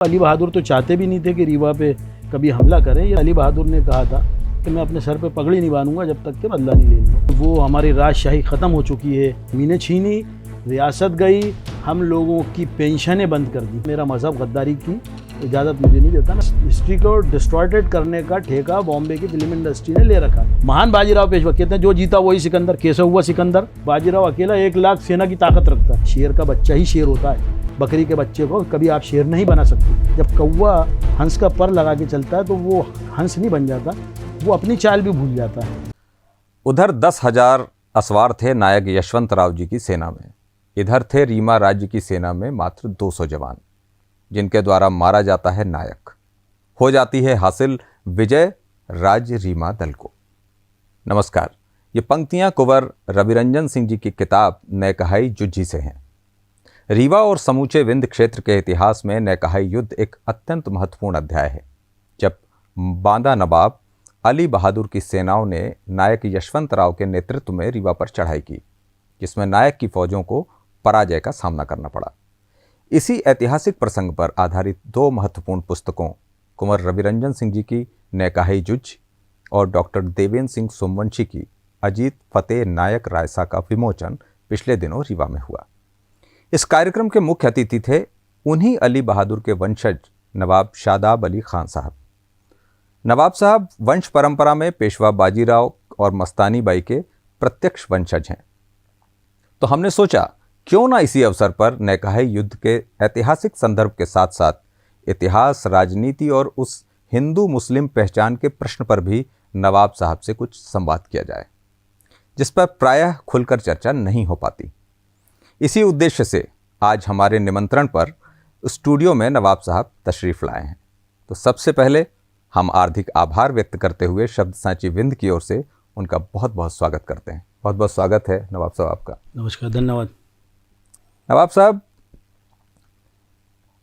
अली बहादुर तो चाहते भी नहीं थे कि रीवा पे कभी हमला करें। ये अली बहादुर ने कहा था कि मैं अपने सर पे पगड़ी नहीं बांधूंगा जब तक कि बदला नहीं ले लूँगा। वो हमारी राजशाही ख़त्म हो चुकी है, मीनें छीनी, रियासत गई, हम लोगों की पेंशनें बंद कर दी। मेरा मज़हब गद्दारी की इजाज़त मुझे नहीं देता ना। हिस्ट्री को डिस्टॉर्टेड करने का ठेका बॉम्बे की फिल्म इंडस्ट्री ने ले रखा। महान बाजीराव पेशवा कहते हैं जो जीता वही सिकंदर, कैसे हुआ सिकंदर? बाजीराव अकेला 1 लाख सेना की ताकत रखता है। शेर का बच्चा ही शेर होता है, बकरी के बच्चे को कभी आप शेर नहीं बना सकते। जब कौवा हंस का पर लगा के चलता है तो वो हंस नहीं बन जाता, वो अपनी चाल भी भूल जाता है। उधर 10,000 असवार थे नायक यशवंतराव जी की सेना में, इधर थे रीमा राज्य की सेना में मात्र 200 जवान, जिनके द्वारा मारा जाता है नायक, हो जाती है हासिल विजय राज्य रीमा दल को। नमस्कार, ये पंक्तियां कुंवर रविरंजन सिंह जी की किताब नैकहाई जुज्जी से हैं। रीवा और समूचे विंध्य क्षेत्र के इतिहास में नैकहाई युद्ध एक अत्यंत महत्वपूर्ण अध्याय है, जब बांदा नवाब अली बहादुर की सेनाओं ने नायक यशवंतराव के नेतृत्व में रीवा पर चढ़ाई की, जिसमें नायक की फौजों को पराजय का सामना करना पड़ा। इसी ऐतिहासिक प्रसंग पर आधारित 2 महत्वपूर्ण पुस्तकों कुंवर रविरंजन सिंह जी की नैकहाई जुज्ज और डॉक्टर देवेंद्र सिंह सोमवंशी की अजीत फतेह नायक रायसा का विमोचन पिछले दिनों रीवा में हुआ। इस कार्यक्रम के मुख्य अतिथि थे उन्हीं अली बहादुर के वंशज नवाब शादाब अली खान साहब। नवाब साहब वंश परंपरा में पेशवा बाजीराव और मस्तानी बाई के प्रत्यक्ष वंशज हैं, तो हमने सोचा क्यों ना इसी अवसर पर नैकहाई युद्ध के ऐतिहासिक संदर्भ के साथ साथ इतिहास, राजनीति और उस हिंदू मुस्लिम पहचान के प्रश्न पर भी नवाब साहब से कुछ संवाद किया जाए, जिस पर प्रायः खुलकर चर्चा नहीं हो पाती। इसी उद्देश्य से आज हमारे निमंत्रण पर स्टूडियो में नवाब साहब तशरीफ़ लाए हैं। तो सबसे पहले हम हार्दिक आभार व्यक्त करते हुए शब्द सांची विंध्य की ओर से उनका बहुत बहुत स्वागत करते हैं। बहुत बहुत स्वागत है नवाब साहब आपका। नमस्कार, धन्यवाद। नवाब साहब,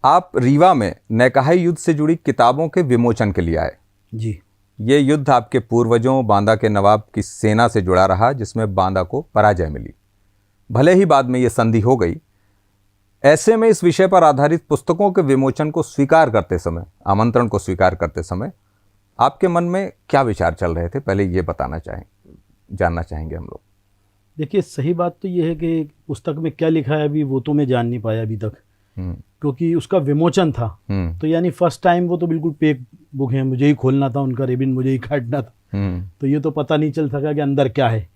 आप रीवा में नैकहाई युद्ध से जुड़ी किताबों के विमोचन के लिए आए। जी, ये युद्ध आपके पूर्वजों बांदा के नवाब की सेना से जुड़ा रहा, जिसमें बांदा को पराजय मिली। भले ही बाद में ये संधि हो गई। ऐसे में इस विषय पर आधारित पुस्तकों के विमोचन को स्वीकार करते समय, आमंत्रण को स्वीकार करते समय आपके मन में क्या विचार चल रहे थे, पहले ये जानना चाहेंगे हम लोग। देखिए, सही बात तो ये है कि पुस्तक में क्या लिखा है अभी वो तो मैं जान नहीं पाया अभी तक, क्योंकि उसका विमोचन था। तो यानी फर्स्ट टाइम वो तो बिल्कुल पेक बुक है, मुझे ही खोलना था, उनका रिबिन मुझे ही काटना था, तो ये तो पता नहीं चल सका कि अंदर क्या है।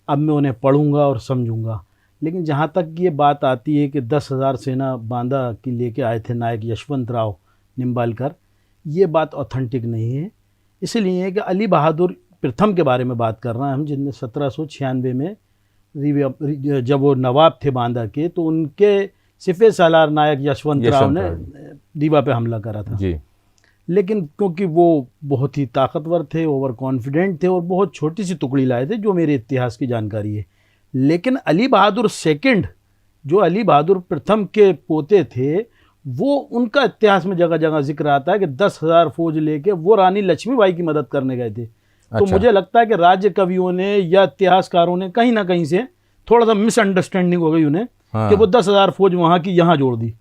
अब मैं उन्हें पढ़ूंगा और समझूंगा। लेकिन जहाँ तक ये बात आती है कि 10,000 सेना बांदा की लेके आए थे नायक यशवंतराव निम्बालकर, ये बात ऑथेंटिक नहीं है। इसलिए है कि अली बहादुर प्रथम के बारे में बात कर रहे हैं हम, जिनने 1796 में जब वो नवाब थे बांदा के, तो उनके सिफे सालार नायक यशवंतराव ने रीवा पे हमला करा था जी। लेकिन क्योंकि वो बहुत ही ताकतवर थे, ओवर कॉन्फिडेंट थे और बहुत छोटी सी टुकड़ी लाए थे, जो मेरे इतिहास की जानकारी है। लेकिन अली बहादुर सेकंड, जो अली बहादुर प्रथम के पोते थे, वो उनका इतिहास में जगह जगह जिक्र आता है कि 10,000 फौज लेके वो रानी लक्ष्मीबाई की मदद करने गए थे। अच्छा। तो मुझे लगता है कि राज्य कवियों ने या इतिहासकारों ने कहीं ना कहीं से थोड़ा सा मिसअंडरस्टैंडिंग हो गई उन्हें। हाँ। कि वो 10,000 फौज वहाँ की यहाँ जोड़ दी।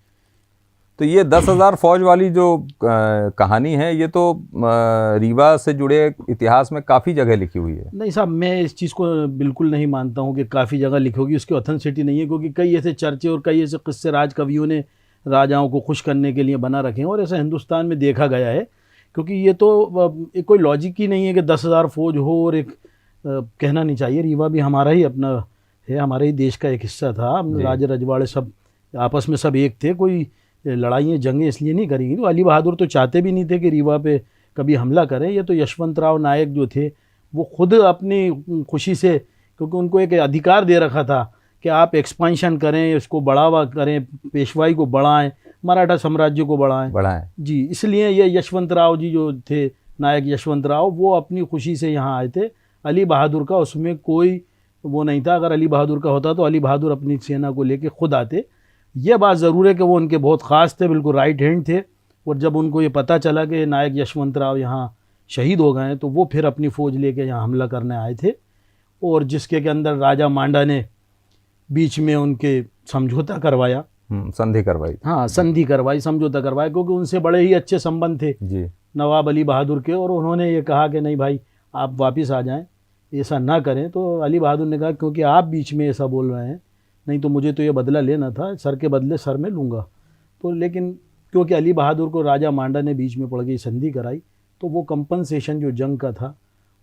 तो ये 10,000 फौज वाली जो कहानी है, ये तो रीवा से जुड़े इतिहास में काफ़ी जगह लिखी हुई है। नहीं साहब, मैं इस चीज़ को बिल्कुल नहीं मानता हूँ कि काफ़ी जगह लिखी होगी, उसकी ऑथेंटिसिटी नहीं है, क्योंकि कई ऐसे चर्चे और कई ऐसे किस्से राज कवियों ने राजाओं को खुश करने के लिए बना रखे हैं, और ऐसा हिंदुस्तान में देखा गया है। क्योंकि ये तो एक कोई लॉजिक ही नहीं है कि 10,000 फौज हो। और एक कहना नहीं चाहिए, रीवा भी हमारा ही अपना है, हमारे ही देश का एक हिस्सा था। राजे रजवाड़े सब आपस में सब एक थे, कोई लड़ाइयाँ जंगें इसलिए नहीं करी। तो अली बहादुर तो चाहते भी नहीं थे कि रीवा पे कभी हमला करें। ये तो यशवंतराव नायक जो थे वो खुद अपनी खुशी से, क्योंकि उनको एक अधिकार दे रखा था कि आप एक्सपेंशन करें, इसको बढ़ावा करें, पेशवाई को बढ़ाएं, मराठा साम्राज्य को बढ़ाएं जी। इसलिए ये यशवंतराव जी जो थे, नायक यशवंतराव, वो अपनी खुशी से यहाँ आए थे। अली बहादुर का उसमें कोई वो नहीं था। अगर अली बहादुर का होता तो अली बहादुर अपनी सेना को लेके खुद आते। ये बात ज़रूर है कि वो उनके बहुत ख़ास थे, बिल्कुल राइट हैंड थे। और जब उनको ये पता चला कि नायक यशवंतराव यहाँ शहीद हो गए, तो वो फिर अपनी फ़ौज लेके यहाँ हमला करने आए थे। और जिसके के अंदर राजा मांडा ने बीच में उनके समझौता करवाया संधि करवाई। हाँ, संधि करवाई, समझौता करवाया, क्योंकि उनसे बड़े ही अच्छे संबंध थे जी। नवाब अली बहादुर के। और उन्होंने ये कहा कि नहीं भाई, आप वापस आ जाएं, ऐसा ना करें। तो अली बहादुर ने कहा क्योंकि आप बीच में ऐसा बोल रहे हैं, नहीं तो मुझे तो ये बदला लेना था, सर के बदले सर में लूँगा। तो लेकिन क्योंकि अली बहादुर को राजा मांडा ने बीच में पड़ गई, संधि कराई, तो वो कंपनसेशन जो जंग का था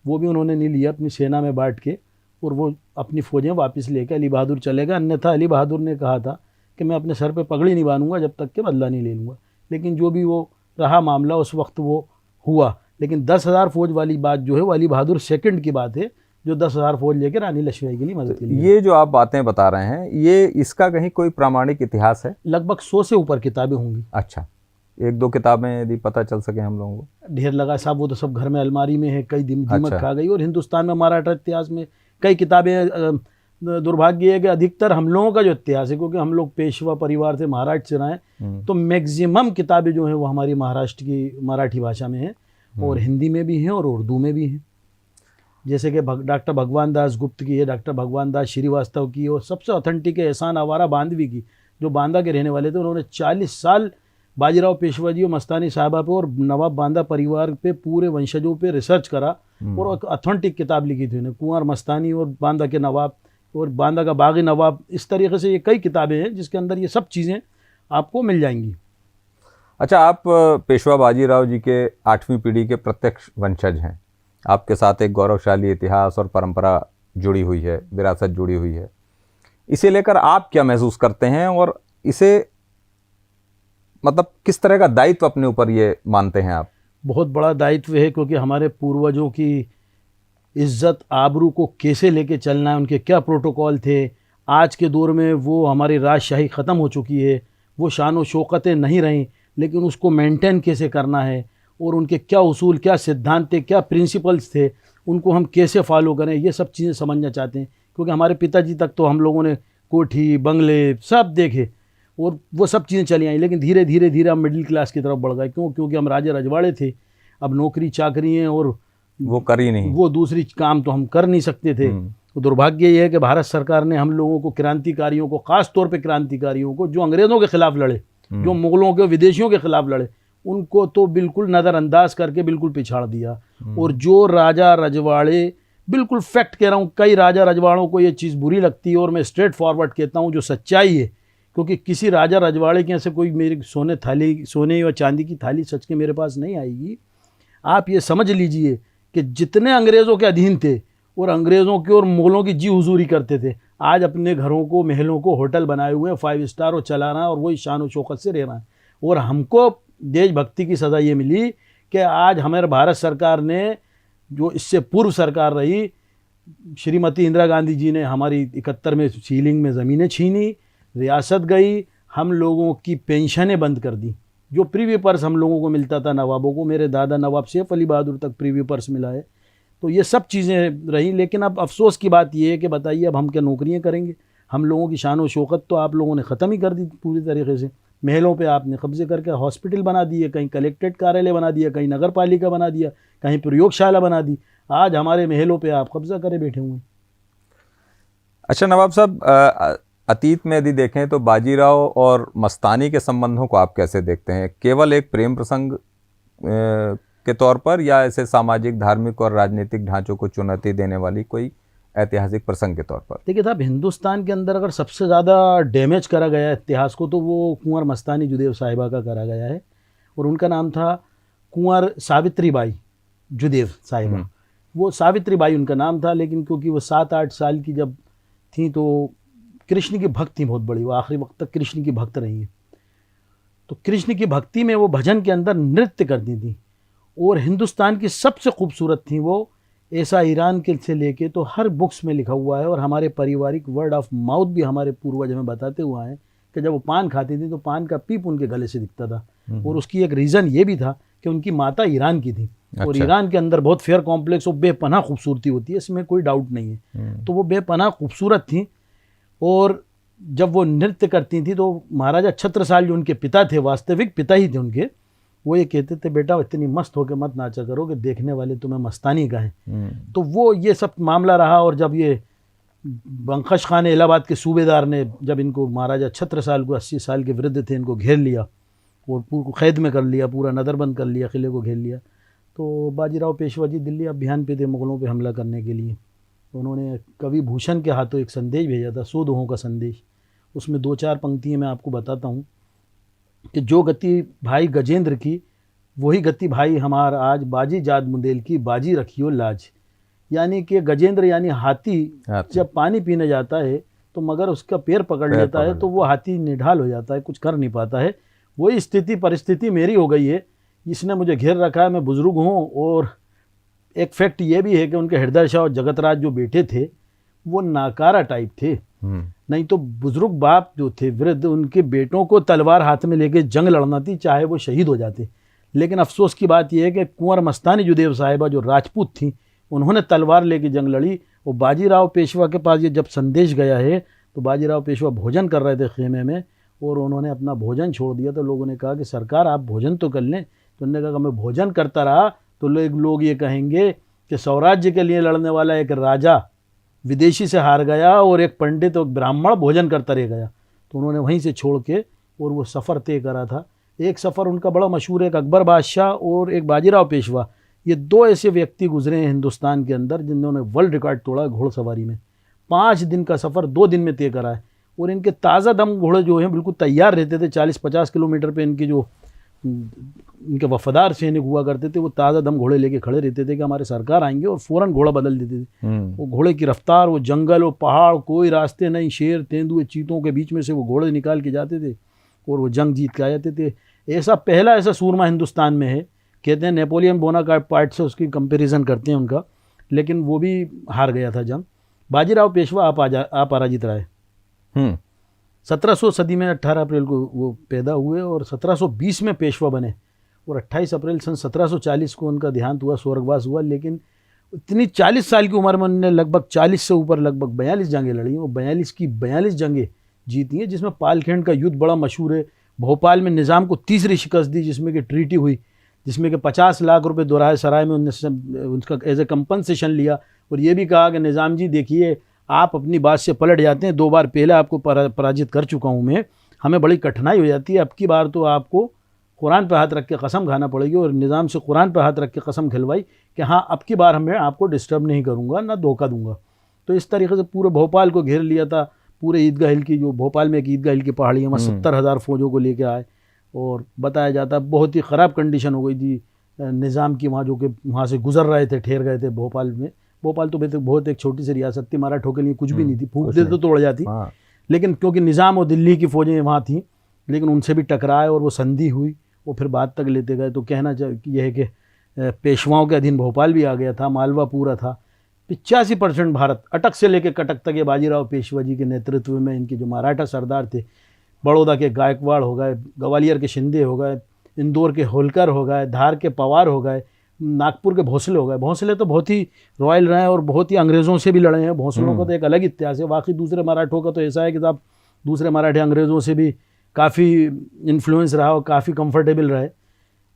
वो भी उन्होंने नहीं लिया, अपनी सेना में बांट के, और वो अपनी फ़ौजें वापस लेके अली बहादुर चले गए। अन्यथा अली बहादुर ने कहा था कि मैं अपने सर पे पगड़ी नहीं बांधूंगा जब तक के बदला नहीं ले लूँगा। लेकिन जो भी वो रहा मामला, उस वक्त वो हुआ। लेकिन 10,000 फौज वाली बात जो है वो अली बहादुर सेकंड की बात है, जो 10,000 फौज लेकर रानी लक्ष्मीबाई के लिए मदद के लिए। ये जो आप बातें बता रहे हैं, ये इसका कहीं कोई प्रामाणिक इतिहास है? लगभग 100 से ऊपर किताबें होंगी। अच्छा, एक दो किताबें यदि पता चल सके हम लोगों को। ढेर लगा साहब, वो तो सब घर में अलमारी में है, कई दीमक अच्छा। खा गई। और हिंदुस्तान में मराठा इतिहास में कई किताबें, दुर्भाग्य है कि अधिकतर हम लोगों का जो इतिहास है, क्योंकि हम लोग पेशवा परिवार से महाराष्ट्र से रहे, तो मैक्सिमम किताबें जो हैं वो हमारी महाराष्ट्र की मराठी भाषा में हैं, और हिंदी में भी हैं और उर्दू में भी हैं। जैसे कि डॉक्टर भगवान दास गुप्त की है, डॉक्टर भगवान दास श्रीवास्तव की, और सबसे ऑथेंटिक है एहसान आवारा बांधवी की, जो बांदा के रहने वाले थे। उन्होंने 40 साल बाजीराव पेशवा जी और मस्तानी साहबा पे और नवाब बांदा परिवार पे, पूरे वंशजों पे रिसर्च करा और एक ऑथेंटिक किताब लिखी थी उन्हें, कुंवर मस्तानी और बांदा के नवाब और बांदा का बागी नवाब। इस तरीके से ये कई किताबें हैं जिसके अंदर ये सब चीज़ें आपको मिल जाएंगी। अच्छा, आप पेशवा बाजीराव जी के 8वीं पीढ़ी के प्रत्यक्ष वंशज हैं। आपके साथ एक गौरवशाली इतिहास और परंपरा जुड़ी हुई है, विरासत जुड़ी हुई है। इसे लेकर आप क्या महसूस करते हैं, और इसे मतलब किस तरह का दायित्व अपने ऊपर ये मानते हैं आप? बहुत बड़ा दायित्व है, क्योंकि हमारे पूर्वजों की इज्जत आबरू को कैसे लेके चलना है, उनके क्या प्रोटोकॉल थे। आज के दौर में वो हमारी राजशाही ख़त्म हो चुकी है, वो शान व शौकतें नहीं रहीं, लेकिन उसको मेंटेन कैसे करना है, और उनके क्या उसूल, क्या सिद्धांत थे, क्या प्रिंसिपल्स थे, उनको हम कैसे फॉलो करें, ये सब चीज़ें समझना चाहते हैं। क्योंकि हमारे पिताजी तक तो हम लोगों ने कोठी बंगले सब देखे और वो सब चीज़ें चली आई, लेकिन धीरे धीरे धीरे हम मिडिल क्लास की तरफ बढ़ गए। क्योंकि हम राजे रजवाड़े थे, अब नौकरी चाकरी हैं और वो कर ही नहीं, वो दूसरी काम तो हम कर नहीं सकते थे। तो दुर्भाग्य ये है कि भारत सरकार ने हम लोगों को, क्रांतिकारियों को, ख़ास तौर पे क्रांतिकारियों को, जो अंग्रेज़ों के ख़िलाफ़ लड़े, जो मुग़लों के, विदेशियों के ख़िलाफ़ लड़े, उनको तो बिल्कुल नज़रअंदाज करके बिल्कुल पिछाड़ दिया। और जो राजा रजवाड़े, बिल्कुल फैक्ट कह रहा हूँ, कई राजा रजवाड़ों को ये चीज़ बुरी लगती है, और मैं स्ट्रेट फॉरवर्ड कहता हूँ जो सच्चाई है, क्योंकि किसी राजा रजवाड़े के ऐसे कोई मेरी सोने या चांदी की थाली सच के मेरे पास नहीं आएगी। आप ये समझ लीजिए कि जितने अंग्रेज़ों के अधीन थे और अंग्रेज़ों की और मुग़लों की जी हुजूरी करते थे, आज अपने घरों को, महलों को होटल बनाए हुए हैं, 5 स्टार, और चला रहा है, और वही शान और शौकत से रह रहा है। और हमको देशभक्ति की सज़ा ये मिली कि आज हमारे भारत सरकार ने, जो इससे पूर्व सरकार रही, श्रीमती इंदिरा गांधी जी ने हमारी 71 में सीलिंग में ज़मीनें छीनी, रियासत गई, हम लोगों की पेंशनें बंद कर दी। जो प्रीव्यू पर्स हम लोगों को मिलता था नवाबों को, मेरे दादा नवाब सैफ अली बहादुर तक प्रीव्यू पर्स मिला है। तो ये सब चीज़ें रही। लेकिन अब अफसोस की बात ये है कि बताइए अब हम क्या नौकरियां करेंगे? हम लोगों की शान व शौकत तो आप लोगों ने ख़त्म ही कर दी पूरी तरीके से। महलों पे आपने कब्जे करके हॉस्पिटल बना दिए, कहीं कलेक्ट्रेट कार्यालय बना दिया, कहीं नगर पालिका बना दिया, कहीं प्रयोगशाला बना दी। आज हमारे महलों पे आप कब्जा करे बैठे हुए हैं। अच्छा नवाब साहब, अतीत में यदि देखें तो बाजीराव और मस्तानी के संबंधों को आप कैसे देखते हैं? केवल एक प्रेम प्रसंग के तौर पर, या ऐसे सामाजिक, धार्मिक और राजनीतिक ढांचों को चुनौती देने वाली कोई ऐतिहासिक प्रसंग के तौर पर? देखिए साहब, हिंदुस्तान के अंदर अगर सबसे ज़्यादा डैमेज करा गया है इतिहास को, तो वो कुंवर मस्तानी जुदेव साहिबा का करा गया है। और उनका नाम था कुंवर सावित्रीबाई जुदेव साहिबा। वो सावित्रीबाई उनका नाम था, लेकिन क्योंकि वो 7-8 साल की जब थी तो कृष्ण की भक्त थी बहुत बड़ी, वो आखिरी वक्त तक कृष्ण की भक्त रही है। तो कृष्ण की भक्ति में वो भजन के अंदर नृत्य करती थी, और हिंदुस्तान की सबसे खूबसूरत थी वो। ऐसा ईरान के से लेके तो हर बुक्स में लिखा हुआ है, और हमारे पारिवारिक वर्ड ऑफ माउथ भी हमारे पूर्वज हमें बताते हुए हैं कि जब वो पान खाती थी तो पान का पीप उनके गले से दिखता था। और उसकी एक रीज़न ये भी था कि उनकी माता ईरान की थी। अच्छा। और ईरान के अंदर बहुत फेयर कॉम्प्लेक्स और बेपनाह खूबसूरती होती है, इसमें कोई डाउट नहीं है। तो वो बेपनाह खूबसूरत थी, और जब वो नृत्य करती थी तो महाराजा छत्रसाल जो उनके पिता थे, वास्तविक पिता ही थे उनके, वो ये कहते थे, बेटा इतनी मस्त होकर मत नाचा करो कि देखने वाले तुम्हें मस्तानी कहें। तो वो ये सब मामला रहा। और जब ये बंकश खान इलाहाबाद के सूबेदार ने जब इनको महाराजा छत्रसाल को 80 साल के वृद्ध थे, इनको घेर लिया और पूरा कैद में कर लिया, पूरा नज़रबंद कर लिया, किले को घेर लिया। तो बाजीराव पेशवा जी दिल्ली अभियान पे थे मुग़लों पे हमला करने के लिए। तो उन्होंने कवि भूषण के हाथों एक संदेश भेजा था, 100 दोहों का संदेश। उसमें 2-4 पंक्तियाँ मैं आपको बताता हूँ कि जो गति भाई गजेंद्र की वही गति भाई हमार आज, बाजी जाद मुंदेल की बाजी रखियो लाज। यानी कि गजेंद्र यानी हाथी जब पानी पीने जाता है तो मगर उसका पैर पकड़ लेता है तो वो हाथी निढाल हो जाता है, कुछ कर नहीं पाता है। वही स्थिति परिस्थिति मेरी हो गई है, इसने मुझे घेर रखा है, मैं बुजुर्ग हूँ। और एक फैक्ट ये भी है कि उनके हृदय शाह और जगतराज जो बेटे थे वो नाकारा टाइप थे, नहीं तो बुजुर्ग बाप जो थे वृद्ध, उनके बेटों को तलवार हाथ में लेके जंग लड़ना थी, चाहे वो शहीद हो जाते। लेकिन अफसोस की बात यह है कि कुंवर मस्तानी जुदेव साहिबा जो राजपूत थी, उन्होंने तलवार लेके जंग लड़ी। और बाजीराव पेशवा के पास ये जब संदेश गया है तो बाजीराव पेशवा भोजन कर रहे थे खेमे में और उन्होंने अपना भोजन छोड़ दिया। तो लोगों ने कहा कि सरकार आप भोजन तो कर लें। तो उन्होंने कहा मैं भोजन करता रहा तो लोग ये कहेंगे कि स्वराज्य के लिए लड़ने वाला एक राजा विदेशी से हार गया और एक पंडित और ब्राह्मण भोजन करता रह गया। तो उन्होंने वहीं से छोड़ के और वो सफ़र तय करा था। एक सफ़र उनका बड़ा मशहूर है, एक अकबर बादशाह और एक बाजीराव पेशवा, ये 2 ऐसे व्यक्ति गुजरे हैं हिंदुस्तान के अंदर जिन्होंने वर्ल्ड रिकॉर्ड तोड़ा घोड़सवारी में। 5 दिन का सफ़र 2 दिन में तय करा है। और इनके ताज़ा दम घोड़े जो हैं बिल्कुल तैयार रहते थे। 40-50 किलोमीटर पे इनकी जो इनके वफादार सैनिक हुआ करते थे वो ताज़ा दम घोड़े लेके खड़े रहते थे कि हमारे सरकार आएंगे, और फ़ौरन घोड़ा बदल देते थे। वो घोड़े की रफ्तार, वो जंगल, वो पहाड़, कोई रास्ते नहीं, शेर तेंदुए चीतों के बीच में से वो घोड़े निकाल के जाते थे और वो जंग जीत के आ जाते थे। ऐसा पहला ऐसा सूरमा हिंदुस्तान में है। कहते हैं नेपोलियन बोनापार्ट से उसकी कंपैरिजन करते हैं उनका, लेकिन वो भी हार गया था जंग। बाजीराव पेशवा अपराजित रहे। 1700 सदी में 18 अप्रैल को वो पैदा हुए और 1720 में पेशवा बने और 28 अप्रैल सन 1740 को उनका देहांत हुआ, स्वर्गवास हुआ। लेकिन इतनी 40 साल की उम्र में उन्होंने लगभग 40 से ऊपर लगभग 42 जंगें लड़ी और 42 की 42 जंगें जीती हैं, जिसमें पालखेंड का युद्ध बड़ा मशहूर है। भोपाल में निज़ाम को तीसरी शिकस्त दी जिसमें कि ट्रीटी हुई, जिसमें कि 50 लाख रुपए दोराहे सराय में उन्होंने उसका एज ए कंपनसेशन लिया और ये भी कहा कि निज़ाम जी देखिए आप अपनी बात से पलट जाते हैं, 2 बार पहले आपको पराजित कर चुका हूँ मैं, हमें बड़ी कठिनाई हो जाती है, अब की बार तो आपको कुरान पे हाथ रख के कसम खाना पड़ेगी। और निज़ाम से कुरान पे हाथ रख के कसम खिलवाई कि हाँ अब की बार मैं आपको डिस्टर्ब नहीं करूँगा, ना धोखा दूंगा। तो इस तरीके से पूरे भोपाल को घेर लिया था। पूरे ईदगाह हिल की, जो भोपाल में एक ईदगाह हिल की पहाड़ी है, वहाँ 70,000 फौजों को लेके आए और बताया जाता है बहुत ही ख़राब कंडीशन हो गई थी निज़ाम की वहाँ, जो कि वहाँ से गुजर रहे थे, ठहर गए थे भोपाल में। भोपाल तो बहुत एक छोटी सी रियासत थी, मराठों के लिए कुछ भी नहीं थी, फूंक देते तो तोड़ जाती। लेकिन क्योंकि निज़ाम और दिल्ली की फ़ौजें वहाँ थी, लेकिन उनसे भी टकराए और वो संधि हुई, वो फिर बाद तक लेते गए। तो कहना यह है कि पेशवाओं के अधीन भोपाल भी आ गया था, मालवा पूरा था। 85% भारत अटक से लेकर कटक तक ये बाजीराव पेशवा जी के नेतृत्व में इनके जो मराठा सरदार थे, बड़ौदा के गायकवाड़ हो गए, ग्वालियर के शिंदे हो गए, इंदौर के होलकर हो गए, धार के पवार हो गए, नागपुर के भोंसले हो गए। भोंसले तो बहुत ही रॉयल रहे हैं और बहुत ही अंग्रेज़ों से भी लड़े हैं। भोंसलों का तो एक अलग इतिहास है। बाकी दूसरे मराठों का तो ऐसा है कि साहब दूसरे मराठे अंग्रेज़ों से भी काफ़ी इन्फ्लुएंस रहा और काफ़ी कंफर्टेबल रहे।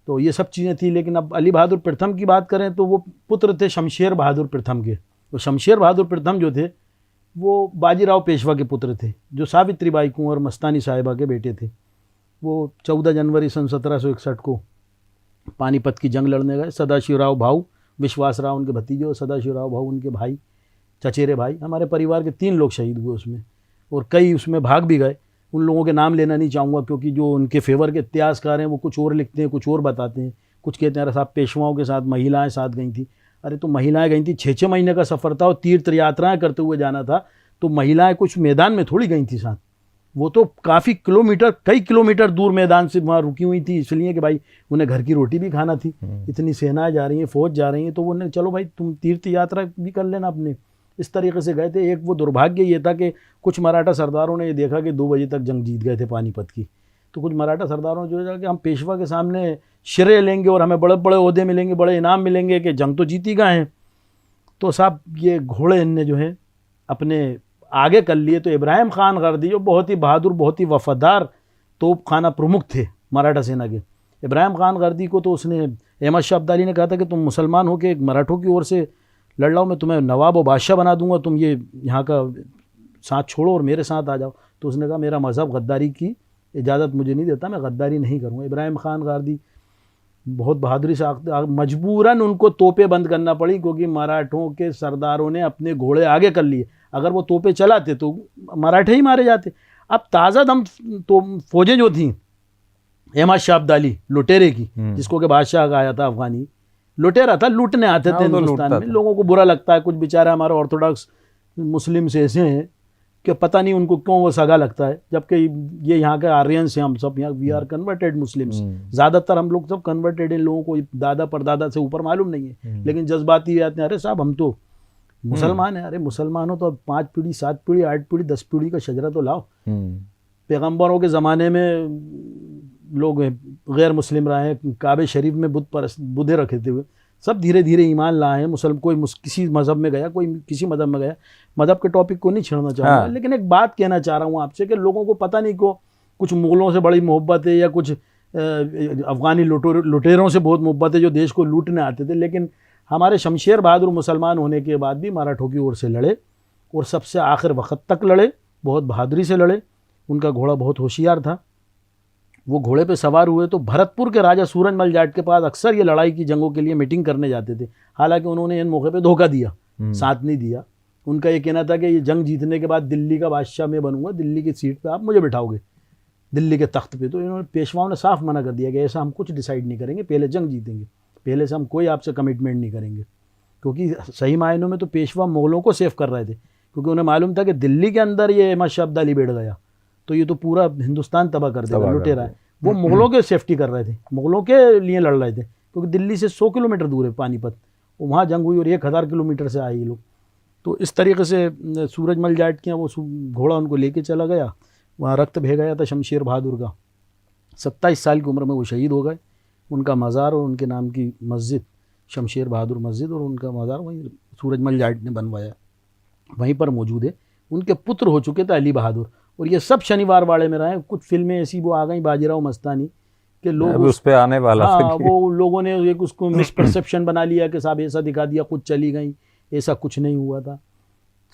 तो ये सब चीज़ें थी। लेकिन अब अली बहादुर प्रथम की बात करें तो वो पुत्र थे शमशेर बहादुर प्रथम के। तो शमशेर बहादुर प्रथम जो थे वो बाजीराव पेशवा के पुत्र थे, जो सावित्रीबाई कुंवर मस्तानी साहिबा के बेटे थे। वो 14 जनवरी सन 1761 को पानीपत की जंग लड़ने गए। सदाशिवराव भाऊ, विश्वासराव उनके भतीजे और सदाशिवराव भाऊ उनके भाई, चचेरे भाई। हमारे परिवार के 3 लोग शहीद हुए उसमें और कई उसमें भाग भी गए। उन लोगों के नाम लेना नहीं चाहूँगा क्योंकि जो उनके फेवर के इतिहासकार हैं वो कुछ और लिखते हैं, कुछ और बताते हैं। कुछ कहते हैं अरे साहब पेशवाओं के साथ महिलाएं साथ गई थी। अरे तो महिलाएं गई थी, 6-6 महीने का सफ़र था और तीर्थ यात्राएँ करते हुए जाना था। तो महिलाएं कुछ मैदान में थोड़ी गई थी साथ, वो तो काफ़ी किलोमीटर, कई किलोमीटर दूर मैदान से वहाँ रुकी हुई थी, इसलिए कि भाई उन्हें घर की रोटी भी खाना थी। इतनी सेनाएं जा रही हैं, फौज जा रही हैं, तो उन्हें चलो भाई तुम तीर्थ यात्रा भी कर लेना अपने। इस तरीके से गए थे। एक वो दुर्भाग्य ये था कि कुछ मराठा सरदारों ने ये देखा कि 2 बजे तक जंग जीत गए थे पानीपत की। तो कुछ मराठा सरदारों ने जो है कि हम पेशवा के सामने श्रेय लेंगे और हमें बड़े बड़े ओहदे मिलेंगे, बड़े इनाम मिलेंगे कि जंग तो जीती गए हैं। तो साहब ये घोड़े इनने जो है अपने आगे कर लिए। तो इब्राहिम खान गर्दी जो बहुत ही बहादुर, बहुत ही वफादार तोप खाना प्रमुख थे मराठा सेना के, इब्राहिम खान गर्दी को तो उसने अहमद शाह अब्दाली ने कहा था कि तुम मुसलमान हो के मराठों की ओर से लड़ रहा हूँ, मैं तुम्हें नवाब और बादशाह बना दूंगा, तुम ये यहाँ का साथ छोड़ो और मेरे साथ आ जाओ। तो उसने कहा मेरा मज़हब गद्दारी की इजाज़त मुझे नहीं देता, मैं गद्दारी नहीं करूँगा। इब्राहिम खान गारदी बहुत बहादुरी से मजबूरन उनको तोपे बंद करना पड़ी, क्योंकि मराठों के सरदारों ने अपने घोड़े आगे कर लिए। अगर वो तोपे चलाते तो मराठे ही मारे जाते। अब ताज़ा दम तो फौजें जो थीं अहमद शाह अब्दाली लुटेरे की, जिसको कि बादशाह कहा था, अफगानी लुटेरा था, लूटने आते थे हिंदुस्तान में। लोगों को बुरा लगता है, कुछ बेचारे हमारे ऑर्थोडॉक्स मुस्लिम से ऐसे हैं कि पता नहीं उनको क्यों वो सगा लगता है, जबकि ये यहाँ के आर्यंस हैं, हम सब यहाँ वी आर कन्वर्टेड मुस्लिम्स, ज़्यादातर हम लोग सब कन्वर्टेड हैं। लोगों को दादा परदादा से ऊपर मालूम नहीं है, लेकिन जज्बाती आते हैं, अरे साहब हम तो मुसलमान हैं। अरे मुसलमान हो तो अब 5 पीढ़ी 7 पीढ़ी 8 पीढ़ी 10 पीढ़ी का शजरा तो लाओ। पैगम्बरों के ज़माने में लोग गैर मुस्लिम रहे हैं, काबे शरीफ में बुद्धे रखे थे, सब धीरे धीरे ईमान लाए हैं। मुसलमान कोई किसी मज़हब में गया, कोई किसी मज़हब में गया। मज़हब के टॉपिक को नहीं छेड़ना चाहूँगा, हाँ। लेकिन एक बात कहना चाह रहा हूँ आपसे कि लोगों को पता नहीं को कुछ मुग़लों से बड़ी मोहब्बत है या कुछ अफ़गानी लुटेरों से बहुत मोहब्बत है जो देश को लूटने आते थे। लेकिन हमारे शमशेर बहादुर मुसलमान होने के बाद भी मराठों की ओर से लड़े और सबसे आखिर वक्त तक लड़े, बहुत बहादुरी से लड़े। उनका घोड़ा बहुत होशियार था। वो घोड़े पे सवार हुए तो भरतपुर के राजा सूरजमल जाट के पास अक्सर ये लड़ाई की जंगों के लिए मीटिंग करने जाते थे। हालांकि उन्होंने इन मौके पे धोखा दिया, साथ नहीं दिया। उनका ये कहना था कि ये जंग जीतने के बाद दिल्ली का बादशाह मैं बनूंगा, दिल्ली की सीट पे आप मुझे बिठाओगे, दिल्ली के तख्त पे। तो इन्होंने पेशवाओं ने साफ मना कर दिया कि ऐसा हम कुछ डिसाइड नहीं करेंगे, पहले जंग जीतेंगे, पहले से हम कोई आपसे कमिटमेंट नहीं करेंगे। क्योंकि सही मायनों में तो पेशवा मुगलों को सेफ कर रहे थे, क्योंकि उन्हें मालूम था कि दिल्ली के अंदर ये अहमद शाह अब्दाली बैठ गया तो ये तो पूरा हिंदुस्तान तबाह कर देगा, लुटेरा है। वो मुगलों के सेफ्टी कर रहे थे, मुगलों के लिए लड़ रहे थे, क्योंकि दिल्ली से 100 किलोमीटर दूर है पानीपत, वहाँ जंग हुई और 1000 किलोमीटर से आए ये लोग। तो इस तरीके से सूरजमल जाट के वो घोड़ा उनको लेके चला गया, वहाँ रक्त बह गया था शमशेर बहादुर का। 27 साल की उम्र में वो शहीद हो गए। उनका मज़ार और उनके नाम की मस्जिद शमशेर बहादुर मस्जिद और उनका मज़ार वहीं सूरजमल जाट ने बनवाया, वहीं पर मौजूद है। उनके पुत्र हो चुके थे अली बहादुर, और ये सब शनिवार वाड़े में रहे। कुछ फिल्में ऐसी वो आ गई बाजीराव मस्तानी के लोग उस पे आने वाला हाँ, वो लोगों ने एक उसको मिसपरसेप्शन बना लिया कि साहब ऐसा दिखा दिया, खुद चली गई, ऐसा कुछ नहीं हुआ था।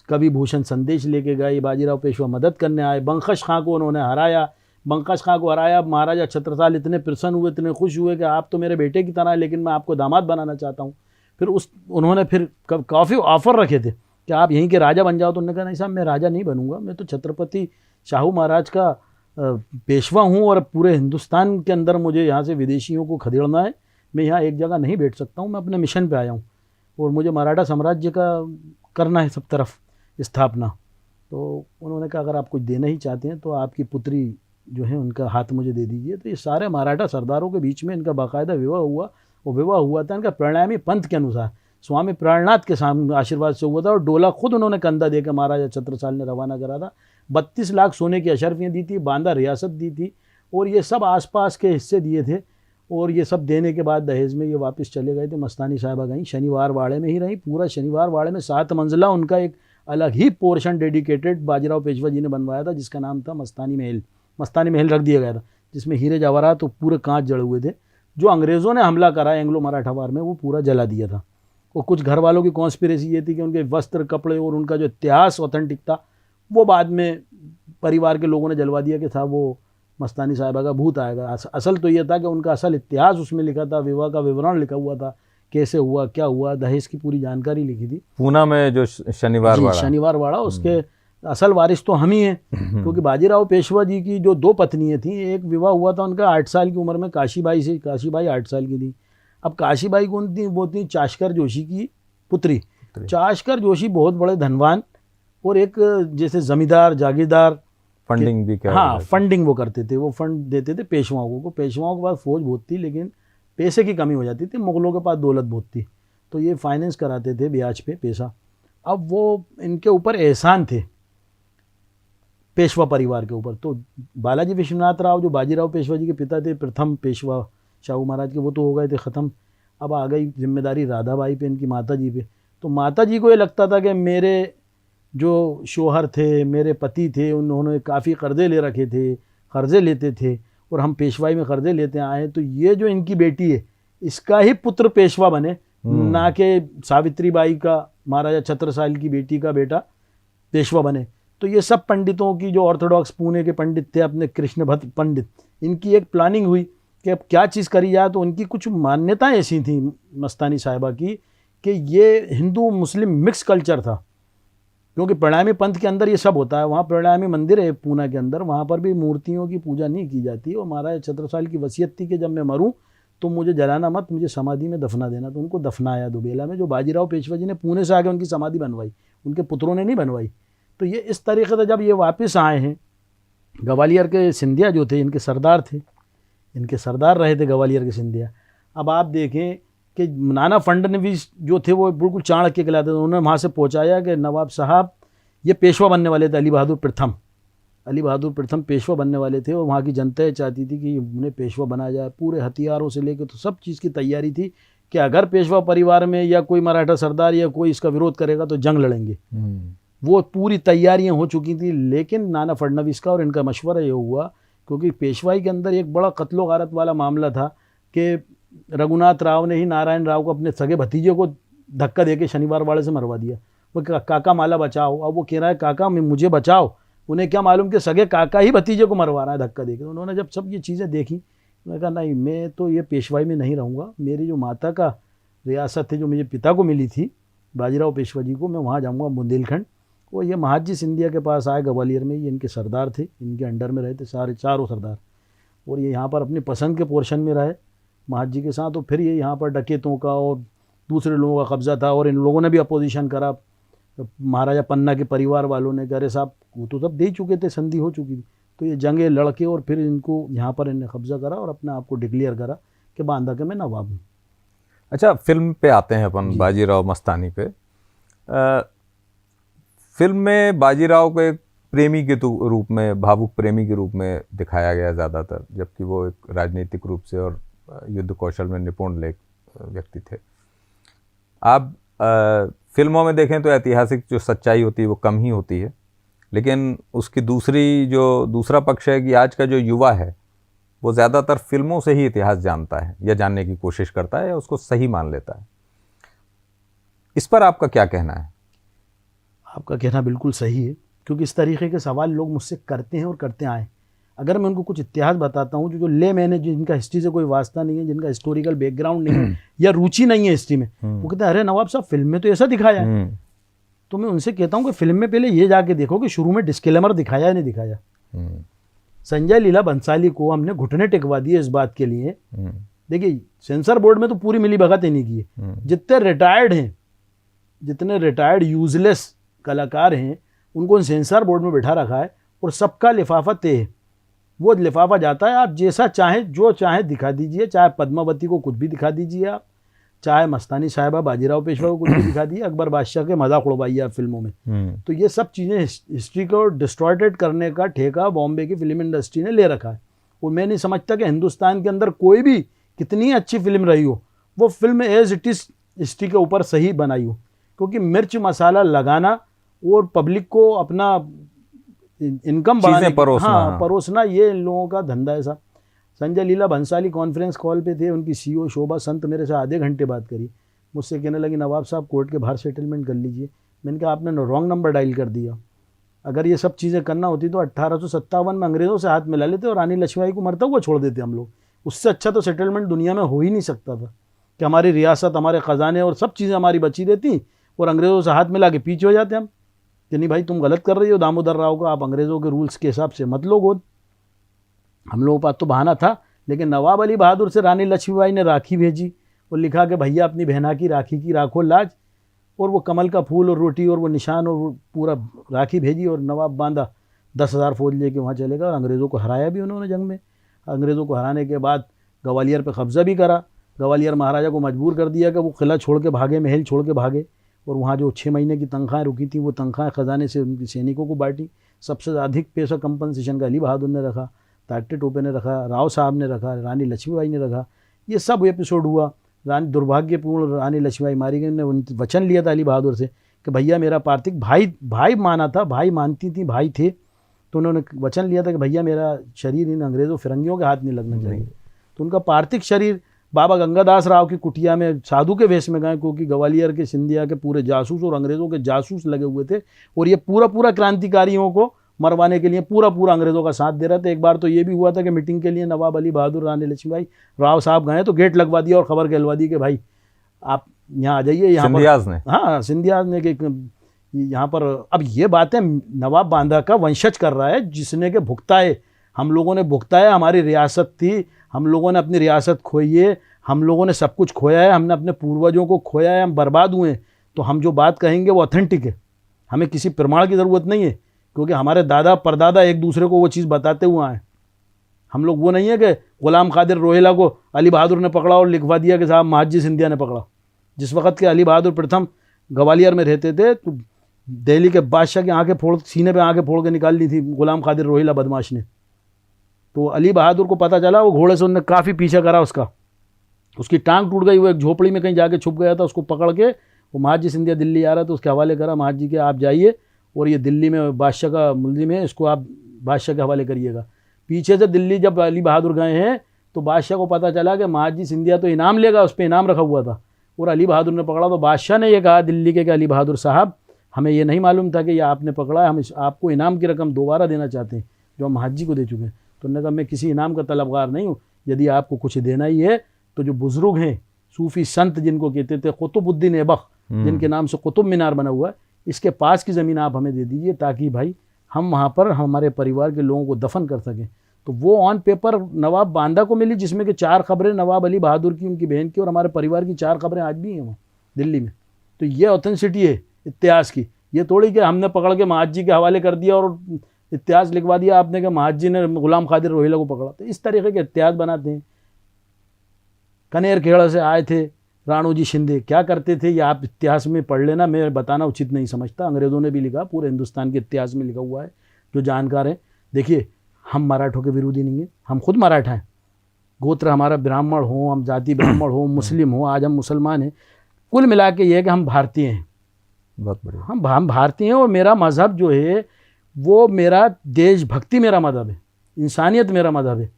कभी भूषण संदेश लेके गए, बाजीराव पेशवा मदद करने आए, बंकश खां को उन्होंने हराया। बंकश खां को हराया, महाराजा छत्रसाल इतने प्रसन्न हुए, इतने खुश हुए कि आप तो मेरे बेटे की तरह है, लेकिन मैं आपको दामाद बनाना चाहता हूँ। फिर उन्होंने फिर काफ़ी ऑफर रखे थे कि आप यहीं के राजा बन जाओ। तो उन्होंने कहा नहीं साहब, मैं राजा नहीं बनूंगा, मैं तो छत्रपति शाहू महाराज का पेशवा हूँ और पूरे हिंदुस्तान के अंदर मुझे यहाँ से विदेशियों को खदेड़ना है। मैं यहाँ एक जगह नहीं बैठ सकता हूँ, मैं अपने मिशन पे आया हूँ और मुझे मराठा साम्राज्य का करना है सब तरफ स्थापना। तो उन्होंने कहा अगर आप कुछ देना ही चाहते हैं तो आपकी पुत्री जो है उनका हाथ मुझे दे दीजिए। तो ये सारे मराठा सरदारों के बीच में इनका बाकायदा विवाह हुआ, और विवाह हुआ था इनका प्राणायामी पंथ के अनुसार, स्वामी प्राणनाथ के सामने आशीर्वाद से हुआ था। और डोला खुद उन्होंने कंधा देकर महाराजा छत्रसाल ने रवाना करा था। 32 लाख सोने की अशर्फियाँ दी थी, बांदा रियासत दी थी, और ये सब आसपास के हिस्से दिए थे। और ये सब देने के बाद दहेज में ये वापस चले गए थे। मस्तानी साहिबा गई, शनिवार वाड़े में ही रही, पूरा शनिवार वाड़े में 7 मंजिला उनका एक अलग ही पोर्शन डेडिकेटेड बाजीराव पेशवा जी ने बनवाया था, जिसका नाम था मस्तानी महल। मस्तानी महल रख दिया गया था, जिसमें हीरे जवाहरात तो पूरे कांच जड़े हुए थे। जो अंग्रेज़ों ने हमला करा एंग्लो मराठा वार में, वो पूरा जला दिया था। और कुछ घर वालों की कॉन्स्पिरेसी ये थी कि उनके वस्त्र, कपड़े और उनका जो इतिहास ऑथेंटिक था वो बाद में परिवार के लोगों ने जलवा दिया कि था वो मस्तानी साहिबा का भूत आएगा। असल तो ये था कि उनका असल इतिहास उसमें लिखा था, विवाह का विवरण लिखा हुआ था, कैसे हुआ, क्या हुआ, दहेज की पूरी जानकारी लिखी थी। पूना में जो शनिवार वाड़ा उसके असल वारिस तो हम ही हैं, क्योंकि बाजीराव पेशवा जी की जो 2 पत्नियाँ थीं, एक विवाह हुआ था उनका 8 साल की उम्र में काशीबाई से। काशीबाई 8 साल की थी। अब काशीबाई कौन थी? वो थी चाशकर जोशी की पुत्री। चाशकर जोशी बहुत बड़े धनवान और एक जैसे जमींदार जागीरदार, फंडिंग भी क्या, हाँ फंडिंग वो करते थे, वो फंड देते थे पेशवाओं को। पेशवाओं के पास फौज बहुत थी, लेकिन पैसे की कमी हो जाती थी। मुगलों के पास दौलत बहुत थी, तो ये फाइनेंस कराते थे ब्याज पे पैसा। अब वो इनके ऊपर एहसान थे पेशवा परिवार के ऊपर। तो बालाजी विश्वनाथ राव जो बाजीराव पेशवा जी के पिता थे, प्रथम पेशवा शाहू महाराज के, वो तो हो गए थे ख़त्म। अब आ गई जिम्मेदारी राधाबाई पे, इनकी माता जी पे। तो माता जी को ये लगता था कि मेरे जो शोहर थे, मेरे पति थे, उन्होंने काफ़ी कर्जे ले रखे थे, कर्जे लेते थे, और हम पेशवाई में कर्जे लेते आए, तो ये जो इनकी बेटी है इसका ही पुत्र पेशवा बने, ना कि सावित्री बाई का महाराजा छत्रसाल की बेटी का बेटा पेशवा बने। तो ये सब पंडितों की, जो ऑर्थोडॉक्स पुणे के पंडित थे अपने कृष्ण भट्ट पंडित, इनकी एक प्लानिंग हुई कि अब क्या चीज़ करी जाए। तो उनकी कुछ मान्यताएं ऐसी थी मस्तानी साहिबा की कि ये हिंदू मुस्लिम मिक्स कल्चर था, क्योंकि प्रणामी पंथ के अंदर ये सब होता है। वहाँ प्रणामी मंदिर है पूना के अंदर, वहाँ पर भी मूर्तियों की पूजा नहीं की जाती। और महाराजा छत्रसाल की वसीयत थी कि जब मैं मरूँ तो मुझे जलाना मत, मुझे समाधि में दफना देना। तो उनको दफनाया दुबेला में, जो बाजीराव पेशवा जी ने पुणे से आके उनकी समाधि बनवाई, उनके पुत्रों ने नहीं बनवाई। तो ये इस तरीके से जब ये वापस आए हैं, ग्वालियर के सिंधिया जो थे इनके सरदार थे, इनके सरदार रहे थे ग्वालियर के सिंधिया। अब आप देखें कि नाना फडणवीस जो थे वो बिल्कुल चाणक्य कहलाते थे। उन्होंने वहाँ से पहुँचाया कि नवाब साहब ये पेशवा बनने वाले थे, अली बहादुर प्रथम पेशवा बनने वाले थे। और वहाँ की जनता चाहती थी कि उन्हें पेशवा बनाया जाए। पूरे हथियारों से लेकर तो सब चीज़ की तैयारी थी कि अगर पेशवा परिवार में या कोई मराठा सरदार या कोई इसका विरोध करेगा तो जंग लड़ेंगे। वो पूरी तैयारियां हो चुकी थी। लेकिन नाना फडणवीस का और इनका मशवरा ये हुआ, क्योंकि पेशवाई के अंदर एक बड़ा कत्लो गारत वाला मामला था कि रघुनाथ राव ने ही नारायण राव को अपने सगे भतीजे को धक्का देके शनिवार वाड़े से मरवा दिया। वो काका माला बचाओ, अब वो कह रहा है काका मुझे बचाओ। उन्हें क्या मालूम कि सगे काका ही भतीजे को मरवा रहा है धक्का देके। उन्होंने जब सब ये चीज़ें देखी, उन्होंने कहा नहीं, मैं तो ये पेशवाई में नहीं रहूँगा। मेरी जो माता का रियासत है, जो मुझे पिता को मिली थी बाजीराव पेशवा जी को, मैं वहाँ जाऊँगा बुंदेलखंड। वो ये महाजी सिंधिया के पास आए ग्वालियर में, ये इनके सरदार थे, इनके अंडर में रहे थे सारे चारों सरदार। और ये यहाँ पर अपनी पसंद के पोर्शन में रहे महाजी के साथ। तो फिर ये यहाँ पर डकैतों का और दूसरे लोगों का कब्जा था, और इन लोगों ने भी अपोजिशन करा। महाराजा पन्ना के परिवार वालों ने, अरे साहब वो तो सब दे चुके थे, संधि हो चुकी थी। तो ये जंगे लड़के और फिर इनको यहाँ पर इन्हें कब्जा करा और अपने आप को डिक्लेयर करा कि बांदा के मैं नवाब हूँ। अच्छा, फिल्म पे आते हैं अपन, बाजीराव मस्तानी पे। फिल्म में बाजीराव को एक प्रेमी के रूप में, भावुक प्रेमी के रूप में दिखाया गया ज़्यादातर, जबकि वो एक राजनीतिक रूप से और युद्ध कौशल में निपुण व्यक्ति थे। आप फिल्मों में देखें तो ऐतिहासिक जो सच्चाई होती है वो कम ही होती है, लेकिन उसकी दूसरा पक्ष है कि आज का जो युवा है वो ज़्यादातर फिल्मों से ही इतिहास जानता है या जानने की कोशिश करता है या उसको सही मान लेता है। इस पर आपका क्या कहना है? आपका कहना बिल्कुल सही है, क्योंकि इस तरीके के सवाल लोग मुझसे करते हैं और करते आए। अगर मैं उनको कुछ इतिहास बताता हूँ जो ले मैंने, जिनका हिस्ट्री से कोई वास्ता नहीं है, जिनका हिस्टोरिकल बैकग्राउंड नहीं है या रुचि नहीं है हिस्ट्री में, वो कहते हैं अरे नवाब साहब फिल्म में तो ऐसा दिखाया है। तो मैं उनसे कहता हूँ कि फिल्म में पहले ये जाके देखो कि शुरू में डिस्क्लेमर दिखाया या नहीं दिखाया। संजय लीला भंसाली को हमने घुटने टेकवा दिए इस बात के लिए। देखिए सेंसर बोर्ड में तो पूरी मिली भगत ही नहीं की है। जितने रिटायर्ड यूजलेस कलाकार हैं उनको सेंसर बोर्ड में बिठा रखा है और सबका लिफाफा तय है। वो लिफाफा जाता है, आप जैसा चाहे जो चाहे दिखा दीजिए, चाहे पद्मावती को कुछ भी दिखा दीजिए आप, चाहे मस्तानी साहिबा बाजीराव पेशवा को कुछ भी दिखा दीजिए, अकबर बादशाह के मजाक उड़वाइए आप फिल्मों में। तो ये सब चीज़ें हिस्ट्री को डिस्टॉर्टेड करने का ठेका बॉम्बे की फिल्म इंडस्ट्री ने ले रखा है। और मैं नहीं समझता कि हिंदुस्तान के अंदर कोई भी कितनी अच्छी फिल्म रही हो, वो film as it is history के ऊपर सही बनाई हो। क्योंकि मिर्च मसाला लगाना और पब्लिक को अपना इनकम बढ़ाने, परोसना, ये इन लोगों का धंधा है साहब। संजय लीला भंसाली कॉन्फ्रेंस कॉल पे थे, उनकी सीईओ शोभा संत मेरे से आधे घंटे बात करी। मुझसे कहने लगी नवाब साहब कोर्ट के बाहर सेटलमेंट कर लीजिए। मैंने कहा आपने रॉन्ग नंबर डायल कर दिया। अगर ये सब चीज़ें करना होती तो 1857 में अंग्रेज़ों से हाथ मिला लेते और रानी लक्ष्मीबाई को मरता हुआ छोड़ देते हम लोग। उससे अच्छा तो सेटलमेंट दुनिया में हो ही नहीं सकता था कि हमारी रियासत, हमारे ख़जाने और सब चीज़ें हमारी बची रहती और अंग्रेज़ों से हाथ मिला के पीछे हो जाते हम कि नहीं भाई तुम गलत कर रही हो दामोदर राव को, आप अंग्रेज़ों के रूल्स के हिसाब से मत लो गोद। हम लोगों के पास तो बहाना था, लेकिन नवाब अली बहादुर से रानी लक्ष्मीबाई ने राखी भेजी और लिखा कि भैया अपनी बहना की राखी की राखो लाज, और वो कमल का फूल और रोटी और वो निशान और वो पूरा राखी भेजी और नवाब बांदा 10,000 फौज लेके वहाँ चले गए और अंग्रेज़ों को हराया भी उन्होंने जंग में। अंग्रेज़ों को हराने के बाद ग्वालियर पे कब्ज़ा भी करा। ग्वालियर महाराजा को मजबूर कर दिया कि वो किला छोड़ के भागे, महल छोड़ के भागे, और वहाँ जो 6 महीने की तनख्वाहें रुकी थी वो तनख्वाहें ख़जाने से उनकी सैनिकों को बांटी। सबसे अधिक पैसा कंपनसेशन का अली बहादुर ने रखा, ताकटे टोपे ने रखा, राव साहब ने रखा, रानी लक्ष्मीबाई ने रखा। ये सब एपिसोड हुआ। रानी दुर्भाग्यपूर्ण रानी लक्ष्मीबाई मारी गई। उन्होंने वचन लिया था अली बहादुर से कि भैया मेरा पार्थिव भाई माना था, भाई मानती थी, भाई थे, तो उन्होंने वचन लिया था कि भैया मेरा शरीर इन अंग्रेज़ों फिरंगियों के हाथ नहीं लगना चाहिए। तो उनका पार्थिव शरीर बाबा गंगादास राव की कुटिया में साधु के वेश में गए, क्योंकि ग्वालियर के सिंधिया के पूरे जासूस और अंग्रेज़ों के जासूस लगे हुए थे और ये पूरा क्रांतिकारियों को मरवाने के लिए पूरा अंग्रेज़ों का साथ दे रहा था। एक बार तो ये भी हुआ था कि मीटिंग के लिए नवाब अली बहादुर रानी लक्ष्मीबाई राव साहब गए तो गेट लगवा दिया और खबर कहलवा दी कि भाई आप यहाँ आ जाइए। यहाँ सिंधियाज ने, हाँ सिंधियाज ने कि यहाँ पर। अब ये बातें नवाब बांदा का वंशज कर रहा है, जिसने के भुगता है, हम लोगों ने भुगता है, हमारी रियासत थी, हम लोगों ने अपनी रियासत खोई है, हम लोगों ने सब कुछ खोया है, हमने अपने पूर्वजों को खोया है, हम बर्बाद हुए हैं। तो हम जो बात कहेंगे वो ऑथेंटिक है, हमें किसी प्रमाण की ज़रूरत नहीं है, क्योंकि हमारे दादा परदादा एक दूसरे को वो चीज़ बताते हुए आए। हम लोग वो नहीं है कि गुलाम कादिर रोहिला को अली बहादुर ने पकड़ा और लिखवा दिया कि साहब महाजी सिंधिया ने पकड़ा। जिस वक्त के अली बहादुर प्रथम ग्वालियर में रहते थे तो दिल्ली के बादशाह की आंखें फोड़, सीने पे आंखें फोड़ के निकाल ली थी गुलाम कादिर रोहिला बदमाश ने। तो अली बहादुर को पता चला, वो घोड़े से उन्होंने काफ़ी पीछा करा उसका, उसकी टांग टूट गई, वो एक झोपड़ी में कहीं जाके छुप गया था, उसको पकड़ के वो महाजी सिंधिया दिल्ली आ रहा था, उसके हवाले करा महाजी के आप जाइए और ये दिल्ली में बादशाह का मुलजिम है, इसको आप बादशाह के हवाले करिएगा। पीछे से दिल्ली जब अली बहादुर गए हैं तो बादशाह को पता चला कि महाजी सिंधिया तो इनाम लेगा, उस पर इनाम रखा हुआ था और अली बहादुर ने पकड़ा। तो बादशाह ने ये कहा दिल्ली के कि अली बहादुर साहब, हमें ये नहीं मालूम था कि ये आपने पकड़ा है, हम आपको इनाम की रकम दोबारा देना चाहते हैं जो हम महाजी को दे चुके हैं। तो उन्होंने कहा मैं किसी इनाम का तलबगार नहीं हूँ, यदि आपको कुछ देना ही है तो जो बुज़ुर्ग हैं सूफ़ी संत जिनको कहते थे कुतुबुद्दीन ऐबक, जिनके नाम से कुतुब मीनार बना हुआ है, इसके पास की ज़मीन आप हमें दे दीजिए ताकि भाई हम वहाँ पर हमारे परिवार के लोगों को दफन कर सकें। तो वो ऑन पेपर नवाब बांदा को मिली, जिसमें कि 4 खबरें नवाब अली बहादुर की, उनकी बहन की और हमारे परिवार की 4 खबरें आज भी हैं वहाँ दिल्ली में। तो ये ऑथेंटिसिटी है इतिहास की। ये थोड़ी कि हमने पकड़ के महाजी के हवाले कर दिया और इतिहास लिखवा दिया आपने कि महाजी ने गुलाम कादिर रोहिला को पकड़ा। तो इस तरीके के इतिहास बनाते हैं। कनेर खेड़ा से आए थे राणोजी शिंदे, क्या करते थे ये आप इतिहास में पढ़ लेना, मैं बताना उचित नहीं समझता। अंग्रेज़ों ने भी लिखा, पूरे हिंदुस्तान के इतिहास में लिखा हुआ है, जो जानकार हैं। देखिए हम मराठों के विरोधी नहीं हैं, हम खुद मराठा हैं, गोत्र हमारा ब्राह्मण हो, हम जाति ब्राह्मण हो, मुस्लिम हो, आज हम मुसलमान हैं, कुल मिला के ये है कि हम भारतीय हैं। बहुत बढ़िया। हम भारतीय हैं और मेरा मज़हब जो है वो मेरा देशभक्ति मेरा मज़हब है, इंसानियत मेरा मज़हब है।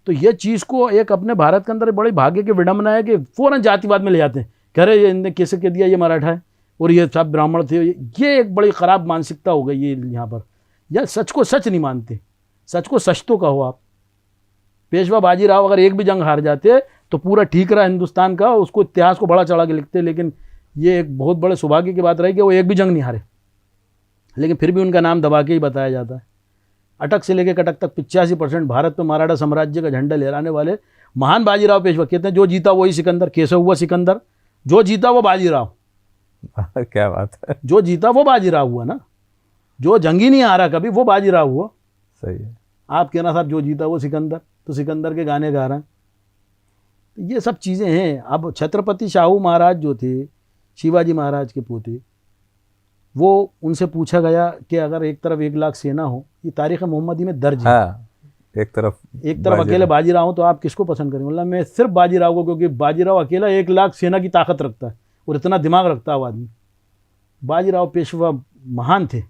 तो ये चीज़ को एक अपने भारत के अंदर बड़ी भाग्य की विडम्बना है कि फ़ौरन जातिवाद में ले जाते हैं, कह रहे ये इनने कैसे कह दिया ये मराठा है और ये सब ब्राह्मण थे। ये एक बड़ी ख़राब मानसिकता हो गई है यहाँ पर। या सच को सच नहीं मानते, सच को सच तो कहो आप। पेशवा बाजीराव अगर एक भी जंग हार जाते तो पूरा ठीक रहा हिंदुस्तान का, उसको इतिहास को बड़ा चढ़ा के लिखते, लेकिन ये एक बहुत बड़े सौभाग्य की बात रही कि वो एक भी जंग नहीं हारे, लेकिन फिर भी उनका नाम दबा के ही बताया जाता है। अटक से लेकर कटक तक 85% भारत में मराठा साम्राज्य का झंडा लहराने वाले महान बाजीराव पेशवा। कहते हैं जो जीता वही सिकंदर। कैसे हुआ सिकंदर? जो जीता वो बाजीराव। क्या बात है, जो जीता वो बाजीराव हुआ ना, जो जंगी नहीं हारा कभी वो बाजीराव हुआ। सही है। आप कहना साहब जो जीता वो सिकंदर, तो सिकंदर के गाने गा रहे हैं। तो ये सब चीज़ें हैं। अब छत्रपति शाहू महाराज जो थे, शिवाजी महाराज के पोते, वो उनसे पूछा गया कि अगर एक तरफ 1 लाख सेना हो, ये तारीख़ मोहम्मदी में दर्ज है, हाँ, एक तरफ अकेले बाजीराव हो, तो आप किसको पसंद करेंगे? बोला मैं सिर्फ बाजीराव को, क्योंकि बाजीराव अकेला 1 लाख सेना की ताकत रखता है और इतना दिमाग रखता है वो आदमी। बाजीराव पेशवा महान थे,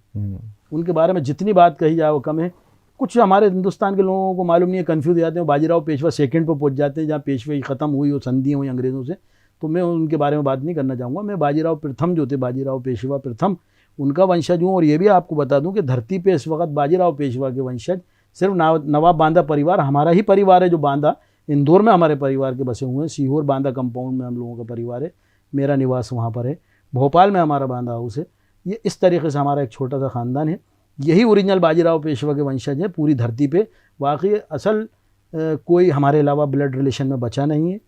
उनके बारे में जितनी बात कही जाए वो कम है। कुछ हमारे हिंदुस्तान के लोगों को मालूम नहीं है, कन्फ्यूज हो जाते हैं। बाजीराव पेशवा सेकंड पर पहुंच जाते हैं, जहाँ पेशवाई ख़त्म हुई और संधि हुई अंग्रेज़ों से। तो मैं उनके बारे में बात नहीं करना चाहूँगा। मैं बाजीराव प्रथम जो थे, बाजीराव पेशवा प्रथम, उनका वंशज हूँ। और ये भी आपको बता दूँ कि धरती पे इस वक्त बाजीराव पेशवा के वंशज सिर्फ नवाब बांदा परिवार, हमारा ही परिवार है जो बांदा, इंदौर में हमारे परिवार के बसे हुए हैं। सीहोर बांदा कंपाउंड में हम लोगों का परिवार है, मेरा निवास वहाँ पर है। भोपाल में हमारा बांदा हाउस है। ये इस तरीके से हमारा एक छोटा सा ख़ानदान है। यही ओरिजिनल बाजीराव पेशवा के वंशज है पूरी धरती पे। वाकई असल कोई हमारे अलावा ब्लड रिलेशन में बचा नहीं है।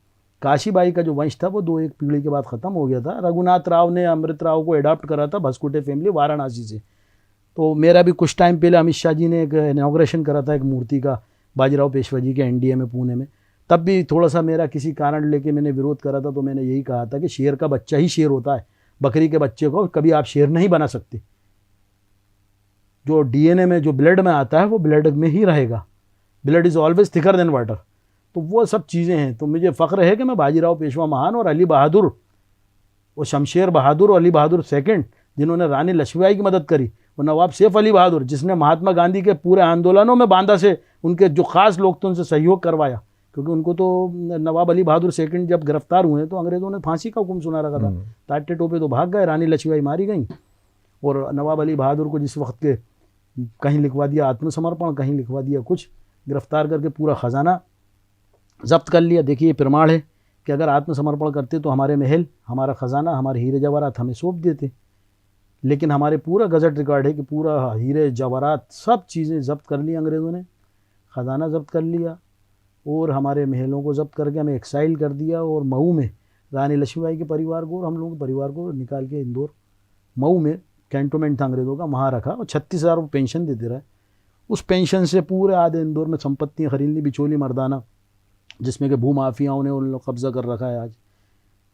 काशीबाई का जो वंश था वो 2-1 पीढ़ी के बाद ख़त्म हो गया था। रघुनाथ राव ने अमृत राव को अडॉप्ट करा था, भस्कुटे फैमिली वाराणसी से। तो मेरा भी कुछ टाइम पहले अमित शाह जी ने एक इनाग्रेशन करा था एक मूर्ति का बाजीराव पेशवा जी के एनडीए में पुणे में। तब भी थोड़ा सा मेरा किसी कारण लेके मैंने विरोध करा था। तो मैंने यही कहा था कि शेर का बच्चा ही शेर होता है, बकरी के बच्चे को कभी आप शेर नहीं बना सकते। जो डीएनए में, जो ब्लड में आता है वो ब्लड में ही रहेगा। Blood is always thicker than water. तो वो सब चीज़ें हैं। तो मुझे फ़ख्र है कि मैं बाजीराव पेशवा महान और अली बहादुर, वो शमशेर बहादुर और अली बहादुर सेकंड, जिन्होंने रानी लक्ष्मीबाई की मदद करी, और नवाब सैफ अली बहादुर, जिसने महात्मा गांधी के पूरे आंदोलनों में बांदा से उनके जो ख़ास लोग थे उनसे सहयोग करवाया, क्योंकि उनको तो नवाब अली बहादुर सेकंड जब गिरफ्तार हुए तो अंग्रेज़ों ने फांसी का हुक्म सुना रखा था। ताटे टोपे तो भाग गए, रानी लक्ष्मीबाई मारी गई, और नवाब अली बहादुर को जिस वक्त के कहीं लिखवा दिया आत्मसमर्पण, कहीं लिखवा दिया कुछ, गिरफ्तार करके पूरा ख़जाना जब्त कर लिया। देखिए ये प्रमाण है कि अगर आत्मसमर्पण करते तो हमारे महल, हमारा ख़जाना, हमारे हीरे जवाहरात हमें सौंप देते। लेकिन हमारे पूरा गज़ट रिकॉर्ड है कि पूरा हीरे जवाहरात सब चीज़ें जब्त कर ली अंग्रेज़ों ने, ख़जाना जब्त कर लिया, और हमारे महलों को जब्त करके हमें एक्साइल कर दिया। और मऊ में रानी लक्ष्मीबाई के परिवार को और हम लोगों के परिवार को निकाल के इंदौर, मऊ में कैंटोनमेंट था अंग्रेज़ों का, वहाँ रखा और 36,000 रुपये पेंशन देते रहे। उस पेंशन से पूरे आधे इंदौर में संपत्तियाँ खरीद ली, बिचौली मर्दाना, जिसमें कि भूमाफियाओं ने उन लोग कब्ज़ा कर रखा है। आज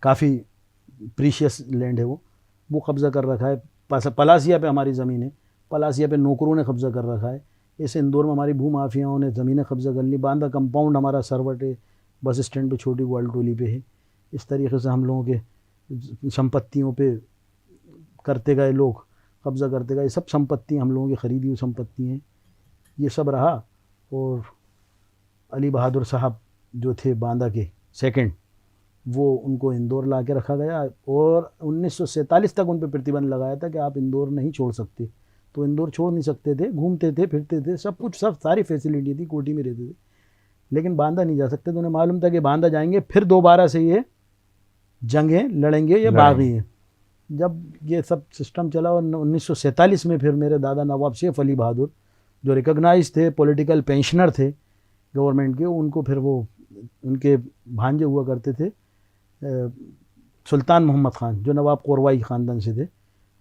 काफ़ी प्रीशियस लैंड है वो कब्ज़ा कर रखा है। पलासिया पे हमारी ज़मीन है, पलासिया पे नौकरों ने कब्ज़ा कर रखा है। ऐसे इंदौर में हमारी भूमाफियाओं ने ज़मीनें कब्ज़ा कर ली। बांदा कंपाउंड हमारा सरवट है, बस स्टैंड पे छोटी वाल टोली पे है। इस तरीके से हम लोगों के संपत्तियों पे करते गए, लोग कब्ज़ा करते गए। सब संपत्ति हम लोगों की ख़रीदी हुई संपत्ति हैं। ये सब रहा। और अली बहादुर साहब जो थे बांदा के सेकंड, वो उनको इंदौर ला के रखा गया, और 1947 तक उन पर प्रतिबंध लगाया था कि आप इंदौर नहीं छोड़ सकते। तो इंदौर छोड़ नहीं सकते थे, घूमते थे, फिरते थे, सब कुछ, सब सारी फैसिलिटी थी, कोठी में रहते थे, लेकिन बांदा नहीं जा सकते। तो उन्हें मालूम था कि बांदा जाएंगे फिर दोबारा से ये जंगें लड़ेंगे, ये बागी हैं। जब ये सब सिस्टम चला, और 1947 में फिर मेरे दादा नवाब सैफ अली बहादुर, जो रिकॉग्नाइज थे, पॉलिटिकल पेंशनर थे गवर्नमेंट के, उनको फिर वो उनके भांजे हुआ करते थे, सुल्तान मोहम्मद ख़ान, जो नवाब कोरवाई ख़ानदान से थे।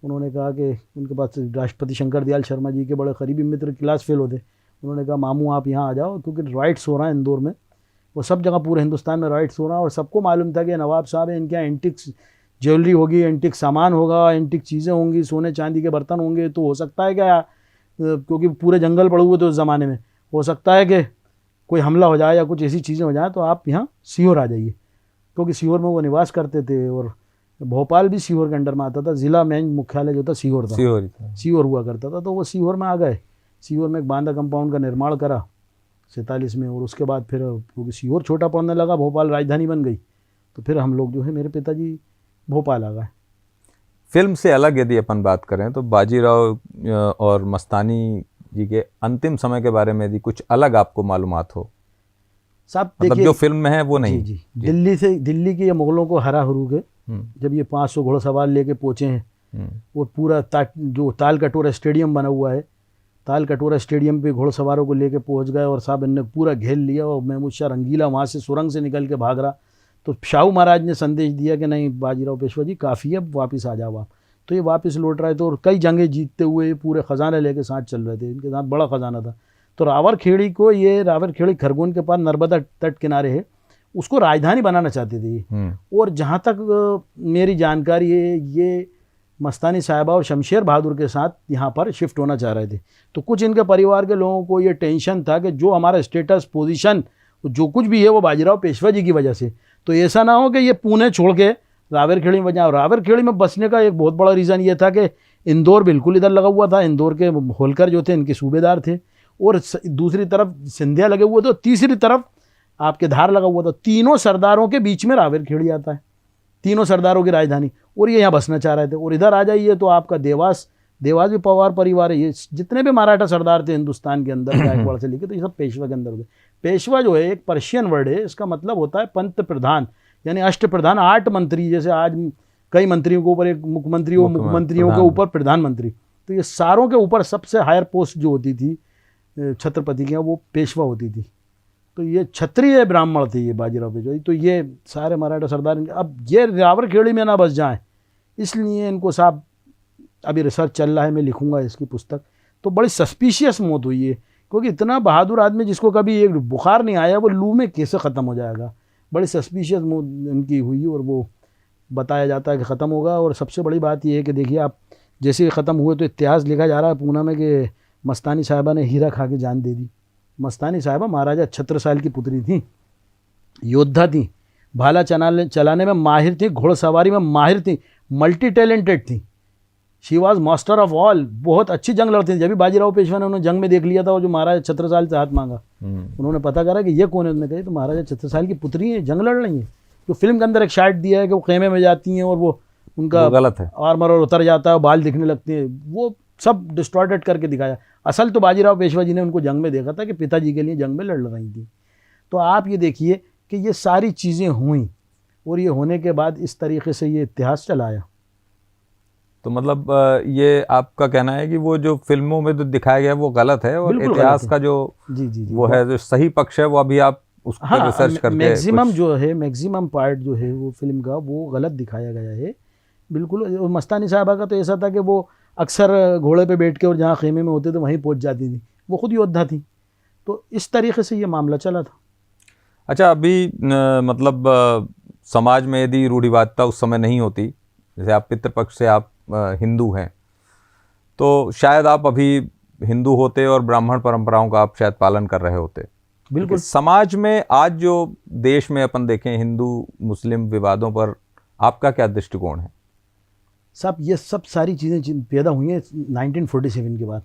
उन्होंने कहा कि उनके पास राष्ट्रपति शंकर दयाल शर्मा जी के बड़े करीबी मित्र क्लास फेल होते। उन्होंने कहा मामू आप यहाँ आ जाओ, क्योंकि राइट्स हो रहा है इंदौर में, वो सब जगह पूरे हिंदुस्तान में राइट्स हो रहा है। और सबको मालूम था कि नवाब साहब है, इनके यहाँ एंटिक्स ज्वेलरी होगी, एंटिक सामान होगा, एंटिक चीज़ें होंगी, सोने चांदी के बर्तन होंगे। तो हो सकता है क्या, क्योंकि पूरे जंगल पड़े हुए थे उस ज़माने में, हो सकता है कि कोई हमला हो जाए या कुछ ऐसी चीज़ें हो जाए, तो आप यहाँ सीहोर आ जाइए, क्योंकि सीहोर में वो निवास करते थे। और भोपाल भी सीहोर के अंडर में आता था, ज़िला मेन मुख्यालय जो था सीहोर था, सीहोर हुआ करता था। तो वो सीहोर में आ गए। सीहोर में एक बांदा कंपाउंड का निर्माण करा 47 में, और उसके बाद फिर क्योंकि सीहोर छोटा पड़ने लगा, भोपाल राजधानी बन गई, तो फिर हम लोग जो है, मेरे पिताजी भोपाल आ गए। फिल्म से अलग यदि अपन बात करें तो बाजीराव और मस्तानी जी के अंतिम समय के बारे में यदि कुछ अलग आपको मालूमात हो साहब, मतलब जो फिल्म में है वो नहीं। जी। दिल्ली के ये मुगलों को हरा हरू के जब ये 500 घोड़सवार लेके पहुँचे हैं, वो पूरा जो ताल कटोरा स्टेडियम बना हुआ है, ताल कटोरा स्टेडियम पे घोड़सवारों को लेके पहुँच गए, और साहब इनने पूरा घेर लिया। और महमूद शाह रंगीला वहाँ से सुरंग से निकल के भाग रहा। तो शाहू महाराज ने संदेश दिया कि नहीं बाजीराव पेशवा जी, काफ़ी है, वापस आ जाओ आप। तो ये वापस लौट रहे थे, और कई जंगें जीतते हुए पूरे ख़जाने लेके साथ चल रहे थे। इनके साथ बड़ा ख़जाना था। तो रावरखेड़ी को, ये रावरखेड़ी खरगोन के पास नर्मदा तट किनारे है, उसको राजधानी बनाना चाहते थे। और जहाँ तक मेरी जानकारी है, ये मस्तानी साहिबा और शमशेर बहादुर के साथ यहाँ पर शिफ्ट होना चाह रहे थे। तो कुछ इनके परिवार के लोगों को ये टेंशन था कि जो हमारा स्टेटस, पोजीशन, जो कुछ भी है वो बाजीराव पेशवा जी की वजह से। तो ऐसा ना हो कि ये पुणे छोड़ के रावरखेड़ी में जाए। रावरखेड़ी में बसने का एक बहुत बड़ा रीज़न ये था कि इंदौर बिल्कुल इधर लगा हुआ था। इंदौर के होलकर जो थे इनके सूबेदार थे, और दूसरी तरफ सिंधिया लगे हुए थे, तीसरी तरफ आपके धार लगा हुआ था। तीनों सरदारों के बीच में रावरखेड़ी आता है, तीनों सरदारों की राजधानी। और ये यहाँ बसना चाह रहे थे। और इधर आ जाइए तो आपका देवास भी पवार परिवार है। ये जितने भी मराठा सरदार थे हिंदुस्तान के अंदर, गायकवाड़ से लेके, तो ये सब पेशवा के अंदर होते। पेशवा जो है एक पर्शियन वर्ड है, इसका मतलब होता है पंत प्रधान, यानी अष्ट प्रधान, 8 मंत्री। जैसे आज कई मंत्रियों के ऊपर एक मुख्यमंत्री हो, मुख्यमंत्रियों के ऊपर प्रधानमंत्री। तो ये सारों के ऊपर सबसे हायर पोस्ट जो होती थी छत्रपति के, वो पेशवा होती थी। तो ये क्षत्रिय ब्राह्मण थे ये बाजीराव पेशवा। तो ये सारे मराठा सरदार, अब ये रावरखेड़ी में ना बस जाएं, इसलिए इनको साहब अभी रिसर्च चल रहा है, मैं लिखूंगा इसकी पुस्तक। तो बड़ी सस्पिशियस मौत हुई है, क्योंकि इतना बहादुर आदमी जिसको कभी एक बुखार नहीं आया, वो लू में कैसे ख़त्म हो जाएगा। बड़ी सस्पिशियस मौत इनकी हुई, और वो बताया जाता है कि ख़त्म होगा। और सबसे बड़ी बात यह है कि देखिए आप, जैसे ख़त्म हुए तो इतिहास लिखा जा रहा है पूना में कि मस्तानी साहिबा ने हीरा खा के जान दे दी। मस्तानी साहिबा महाराजा छत्रसाल की पुत्री थी, योद्धा थी, भाला चलाने में माहिर थी, घोड़सवारी में माहिर थी, मल्टी टैलेंटेड थी। She was master of all, बहुत अच्छी जंग लड़ती थी। जब भी बाजीराव पेशवा ने उन्हें जंग में देख लिया था, वो जो महाराजा छत्रसाल से हाथ मांगा, उन्होंने पता करा कि ये कौन है, उन्होंने कहा तो महाराजा छत्रसाल की पुत्री है, जंग लड़ रही है। जो फिल्म के अंदर एक शाट दिया है कि वो खेमे में जाती हैं और वो उनका गलत है, आर्मर और उतर जाता है, बाल दिखने लगते हैं, वो सब डिस्टॉर्टेड करके दिखाया। असल तो बाजीराव पेशवा जी ने उनको जंग में देखा था कि पिताजी के लिए जंग में लड़ रही थी। तो आप ये देखिए कि ये सारी चीज़ें हुई और ये होने के बाद इस तरीके से ये इतिहास चलाया। तो मतलब ये आपका कहना है कि वो जो फिल्मों में जो दिखाया गया वो गलत है, और इतिहास का जो जी वो है जो सही पक्ष है वो अभी आप उस पर रिसर्च करके मैक्सिमम जो है, मैक्सिमम पार्ट जो है वो फिल्म का वो गलत दिखाया गया है बिल्कुल। और मस्तानी साहबा का तो ऐसा था कि वो अक्सर घोड़े पे बैठ के और जहाँ खेमे में होते थे वहीं पहुँच जाती थी, वो खुद योद्धा थी। तो इस तरीके से ये मामला चला था। अच्छा, अभी मतलब समाज में यदि रूढ़िवादिता उस समय नहीं होती, जैसे आप पितृपक्ष से आप हिंदू हैं, तो शायद आप अभी हिंदू होते और ब्राह्मण परंपराओं का आप शायद पालन कर रहे होते। बिल्कुल। समाज में आज जो देश में अपन देखें हिंदू मुस्लिम विवादों पर आपका क्या दृष्टिकोण है? साहब ये सब सारी चीज़ें पैदा हुई हैं 1947 के बाद।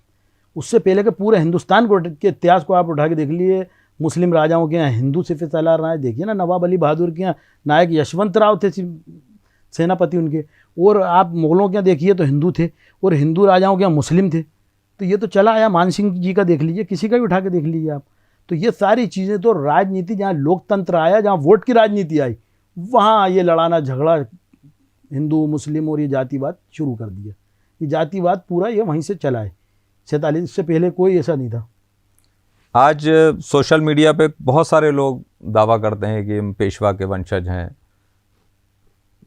उससे पहले के पूरे हिंदुस्तान के इतिहास को आप उठा के देख लिए, मुस्लिम राजाओं के यहाँ हिंदू सिर्फ चला रहा है। देखिए ना, नवाब अली बहादुर के यहाँ नायक यशवंत राव थे सेनापति उनके, और आप मुगलों के यहाँ देखिए तो हिंदू थे, और हिंदू राजाओं के यहाँ मुस्लिम थे। तो ये तो चला आया। मान सिंह जी का देख लीजिए, किसी का भी उठा के देख लीजिए आप। तो ये सारी चीज़ें तो राजनीति, जहाँ लोकतंत्र आया, जहाँ वोट की राजनीति आई, वहाँ ये लड़ाना झगड़ा हिंदू मुस्लिम और ये जातिवाद शुरू कर दिया। ये जातिवाद पूरा ये वहीं से चला है। 47 से पहले कोई ऐसा नहीं था। आज सोशल मीडिया पे बहुत सारे लोग दावा करते हैं कि हम पेशवा के वंशज हैं।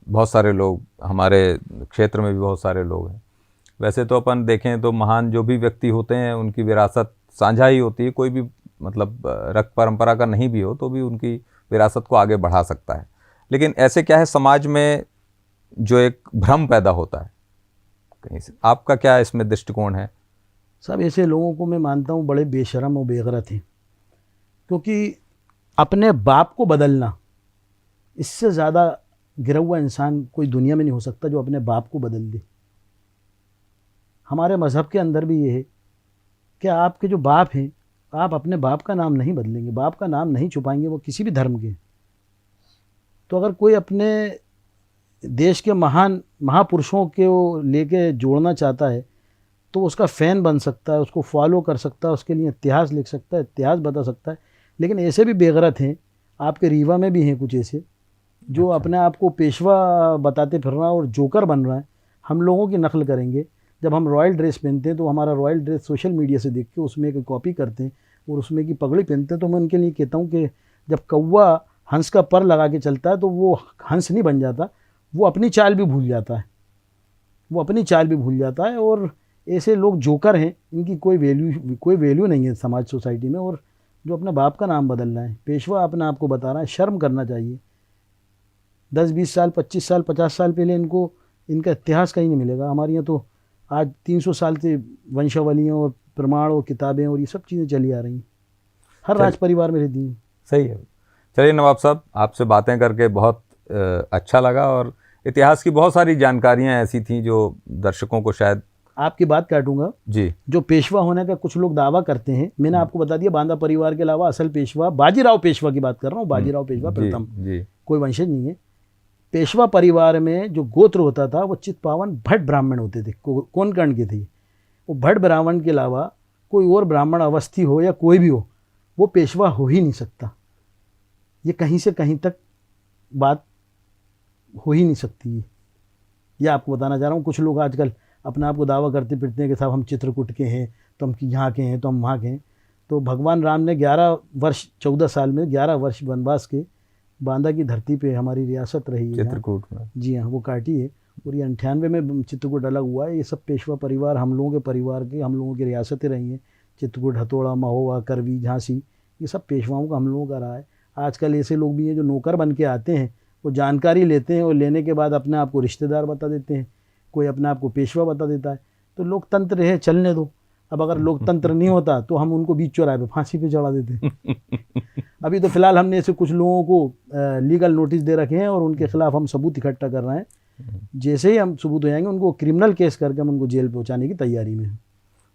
बहुत सारे लोग, हमारे क्षेत्र में भी बहुत सारे लोग हैं। वैसे तो अपन देखें तो महान जो भी व्यक्ति होते हैं उनकी विरासत साझा ही होती है। कोई भी मतलब रक्त परंपरा का नहीं भी हो तो भी उनकी विरासत को आगे बढ़ा सकता है। लेकिन ऐसे क्या है, समाज में जो एक भ्रम पैदा होता है कहीं से, आपका क्या इसमें दृष्टिकोण है? सब ऐसे लोगों को मैं मानता हूँ बड़े बेशरम और बेगैरत हैं, क्योंकि अपने बाप को बदलना, इससे ज़्यादा गिरा हुआ इंसान कोई दुनिया में नहीं हो सकता जो अपने बाप को बदल दे। हमारे मज़हब के अंदर भी ये है कि आपके जो बाप हैं, आप अपने बाप का नाम नहीं बदलेंगे, बाप का नाम नहीं छुपाएंगे, वो किसी भी धर्म के। तो अगर कोई अपने देश के महान महापुरुषों के लेके जोड़ना चाहता है तो उसका फ़ैन बन सकता है, उसको फॉलो कर सकता है, उसके लिए इतिहास लिख सकता है, इतिहास बता सकता है। लेकिन ऐसे भी बेगैरत हैं, आपके रीवा में भी हैं कुछ ऐसे जो अपने आप को पेशवा बताते फिर रहा है और जोकर बन रहा है। हम लोगों की नकल करेंगे। जब हम रॉयल ड्रेस पहनते हैं तो हमारा रॉयल ड्रेस सोशल मीडिया से देख के उसमें एक कॉपी करते हैं और उसमें की पगड़ी पहनते हैं। तो मैं उनके लिए कहता हूँ कि जब कौवा हंस का पर लगा के चलता है तो वो हंस नहीं बन जाता, वो अपनी चाल भी भूल जाता है, वो अपनी चाल भी भूल जाता है। और ऐसे लोग जोकर हैं, इनकी कोई वैल्यू नहीं है समाज सोसाइटी में। और जो अपने बाप का नाम बदलना है, पेशवा अपने आप को बता रहा है, शर्म करना चाहिए। 10-20 साल 25 साल 50 साल पहले इनको इनका इतिहास कहीं नहीं मिलेगा। हमारे यहाँ तो आज 300 साल से वंशावलियाँ और प्रमाण और किताबें और ये सब चीज़ें चली आ रही हैं, हर राज परिवार में रहती हैं। सही है। चलिए नवाब साहब, आपसे बातें करके बहुत अच्छा लगा, और इतिहास की बहुत सारी जानकारियाँ ऐसी थीं जो दर्शकों को शायद। आपकी बात काटूंगा जी। जो पेशवा होने का कुछ लोग दावा करते हैं, मैंने आपको बता दिया बांदा परिवार के अलावा असल पेशवा बाजीराव पेशवा की बात कर रहा हूँ। बाजीराव पेशवा प्रथम, कोई वंशज नहीं है। पेशवा परिवार में जो गोत्र होता था वो चित्पावन भट्ट ब्राह्मण होते थे, कोनकर्ण के थे। वो भट्ट ब्राह्मण के अलावा कोई और ब्राह्मण अवस्थी हो या कोई भी हो, वो पेशवा हो ही नहीं सकता। ये कहीं से कहीं तक बात हो ही नहीं सकती है, ये आपको बताना चाह रहा हूँ। कुछ लोग आजकल अपने आप को दावा करते फिरते हैं कि साहब हम चित्रकूट के हैं, तो हम यहाँ के हैं, तो हम वहाँ के हैं। तो भगवान राम ने 11 वर्ष 14 साल में 11 वर्ष वनवास के बांदा की धरती पे हमारी रियासत रही है चित्रकूट में। जी हाँ, वो काटी है। और ये 98 में चित्रकूट अलग हुआ है। ये सब पेशवा परिवार हम लोगों के परिवार के, हम लोगों की रियासतें रही हैं। चित्रकूट, हथौड़ा, महोबा, करवी, झांसी, ये सब पेशवाओं का हम लोगों का रहा है। आजकल ऐसे लोग भी हैं जो नौकर बन के आते हैं, वो जानकारी लेते हैं और लेने के बाद अपने आप को रिश्तेदार बता देते हैं, कोई अपने आप को पेशवा बता देता है। तो लोकतंत्र है, चलने दो। अब अगर लोकतंत्र नहीं होता तो हम उनको बीच चौराहे पे फांसी पे चढ़ा देते। अभी तो फिलहाल हमने ऐसे कुछ लोगों को लीगल नोटिस दे रखे हैं और उनके खिलाफ हम सबूत इकट्ठा कर रहे हैं जैसे ही हम सबूत हो जाएंगे उनको क्रिमिनल केस करके हम उनको जेल पहुंचाने की तैयारी में हैं।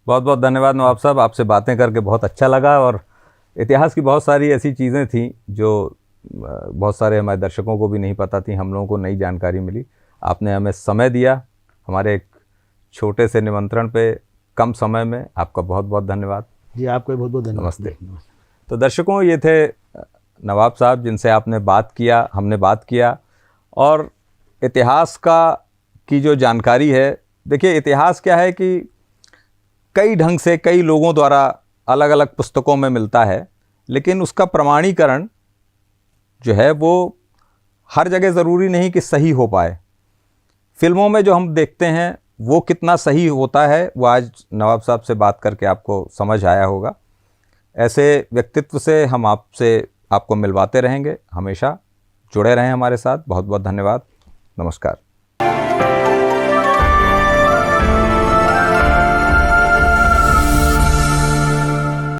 बहुत बहुत धन्यवाद नवाब साहब, आपसे बातें करके बहुत अच्छा लगा। और इतिहास की बहुत सारी ऐसी चीज़ें थी जो बहुत सारे हमारे दर्शकों को भी नहीं पता थी, हम लोगों को नई जानकारी मिली। आपने हमें समय दिया, हमारे एक छोटे से निमंत्रण पे कम समय में, आपका बहुत बहुत धन्यवाद। जी आपको बहुत बहुत धन्यवाद। नमस्ते। तो दर्शकों, ये थे नवाब साहब जिनसे आपने बात किया, हमने बात किया। और इतिहास की जो जानकारी है, देखिए इतिहास क्या है कि कई ढंग से कई लोगों द्वारा अलग अलग पुस्तकों में मिलता है, लेकिन उसका प्रमाणीकरण जो है वो हर जगह ज़रूरी नहीं कि सही हो पाए। फिल्मों में जो हम देखते हैं वो कितना सही होता है, वो आज नवाब साहब से बात करके आपको समझ आया होगा। ऐसे व्यक्तित्व से हम आपको मिलवाते रहेंगे, हमेशा जुड़े रहें हमारे साथ। बहुत बहुत धन्यवाद। नमस्कार।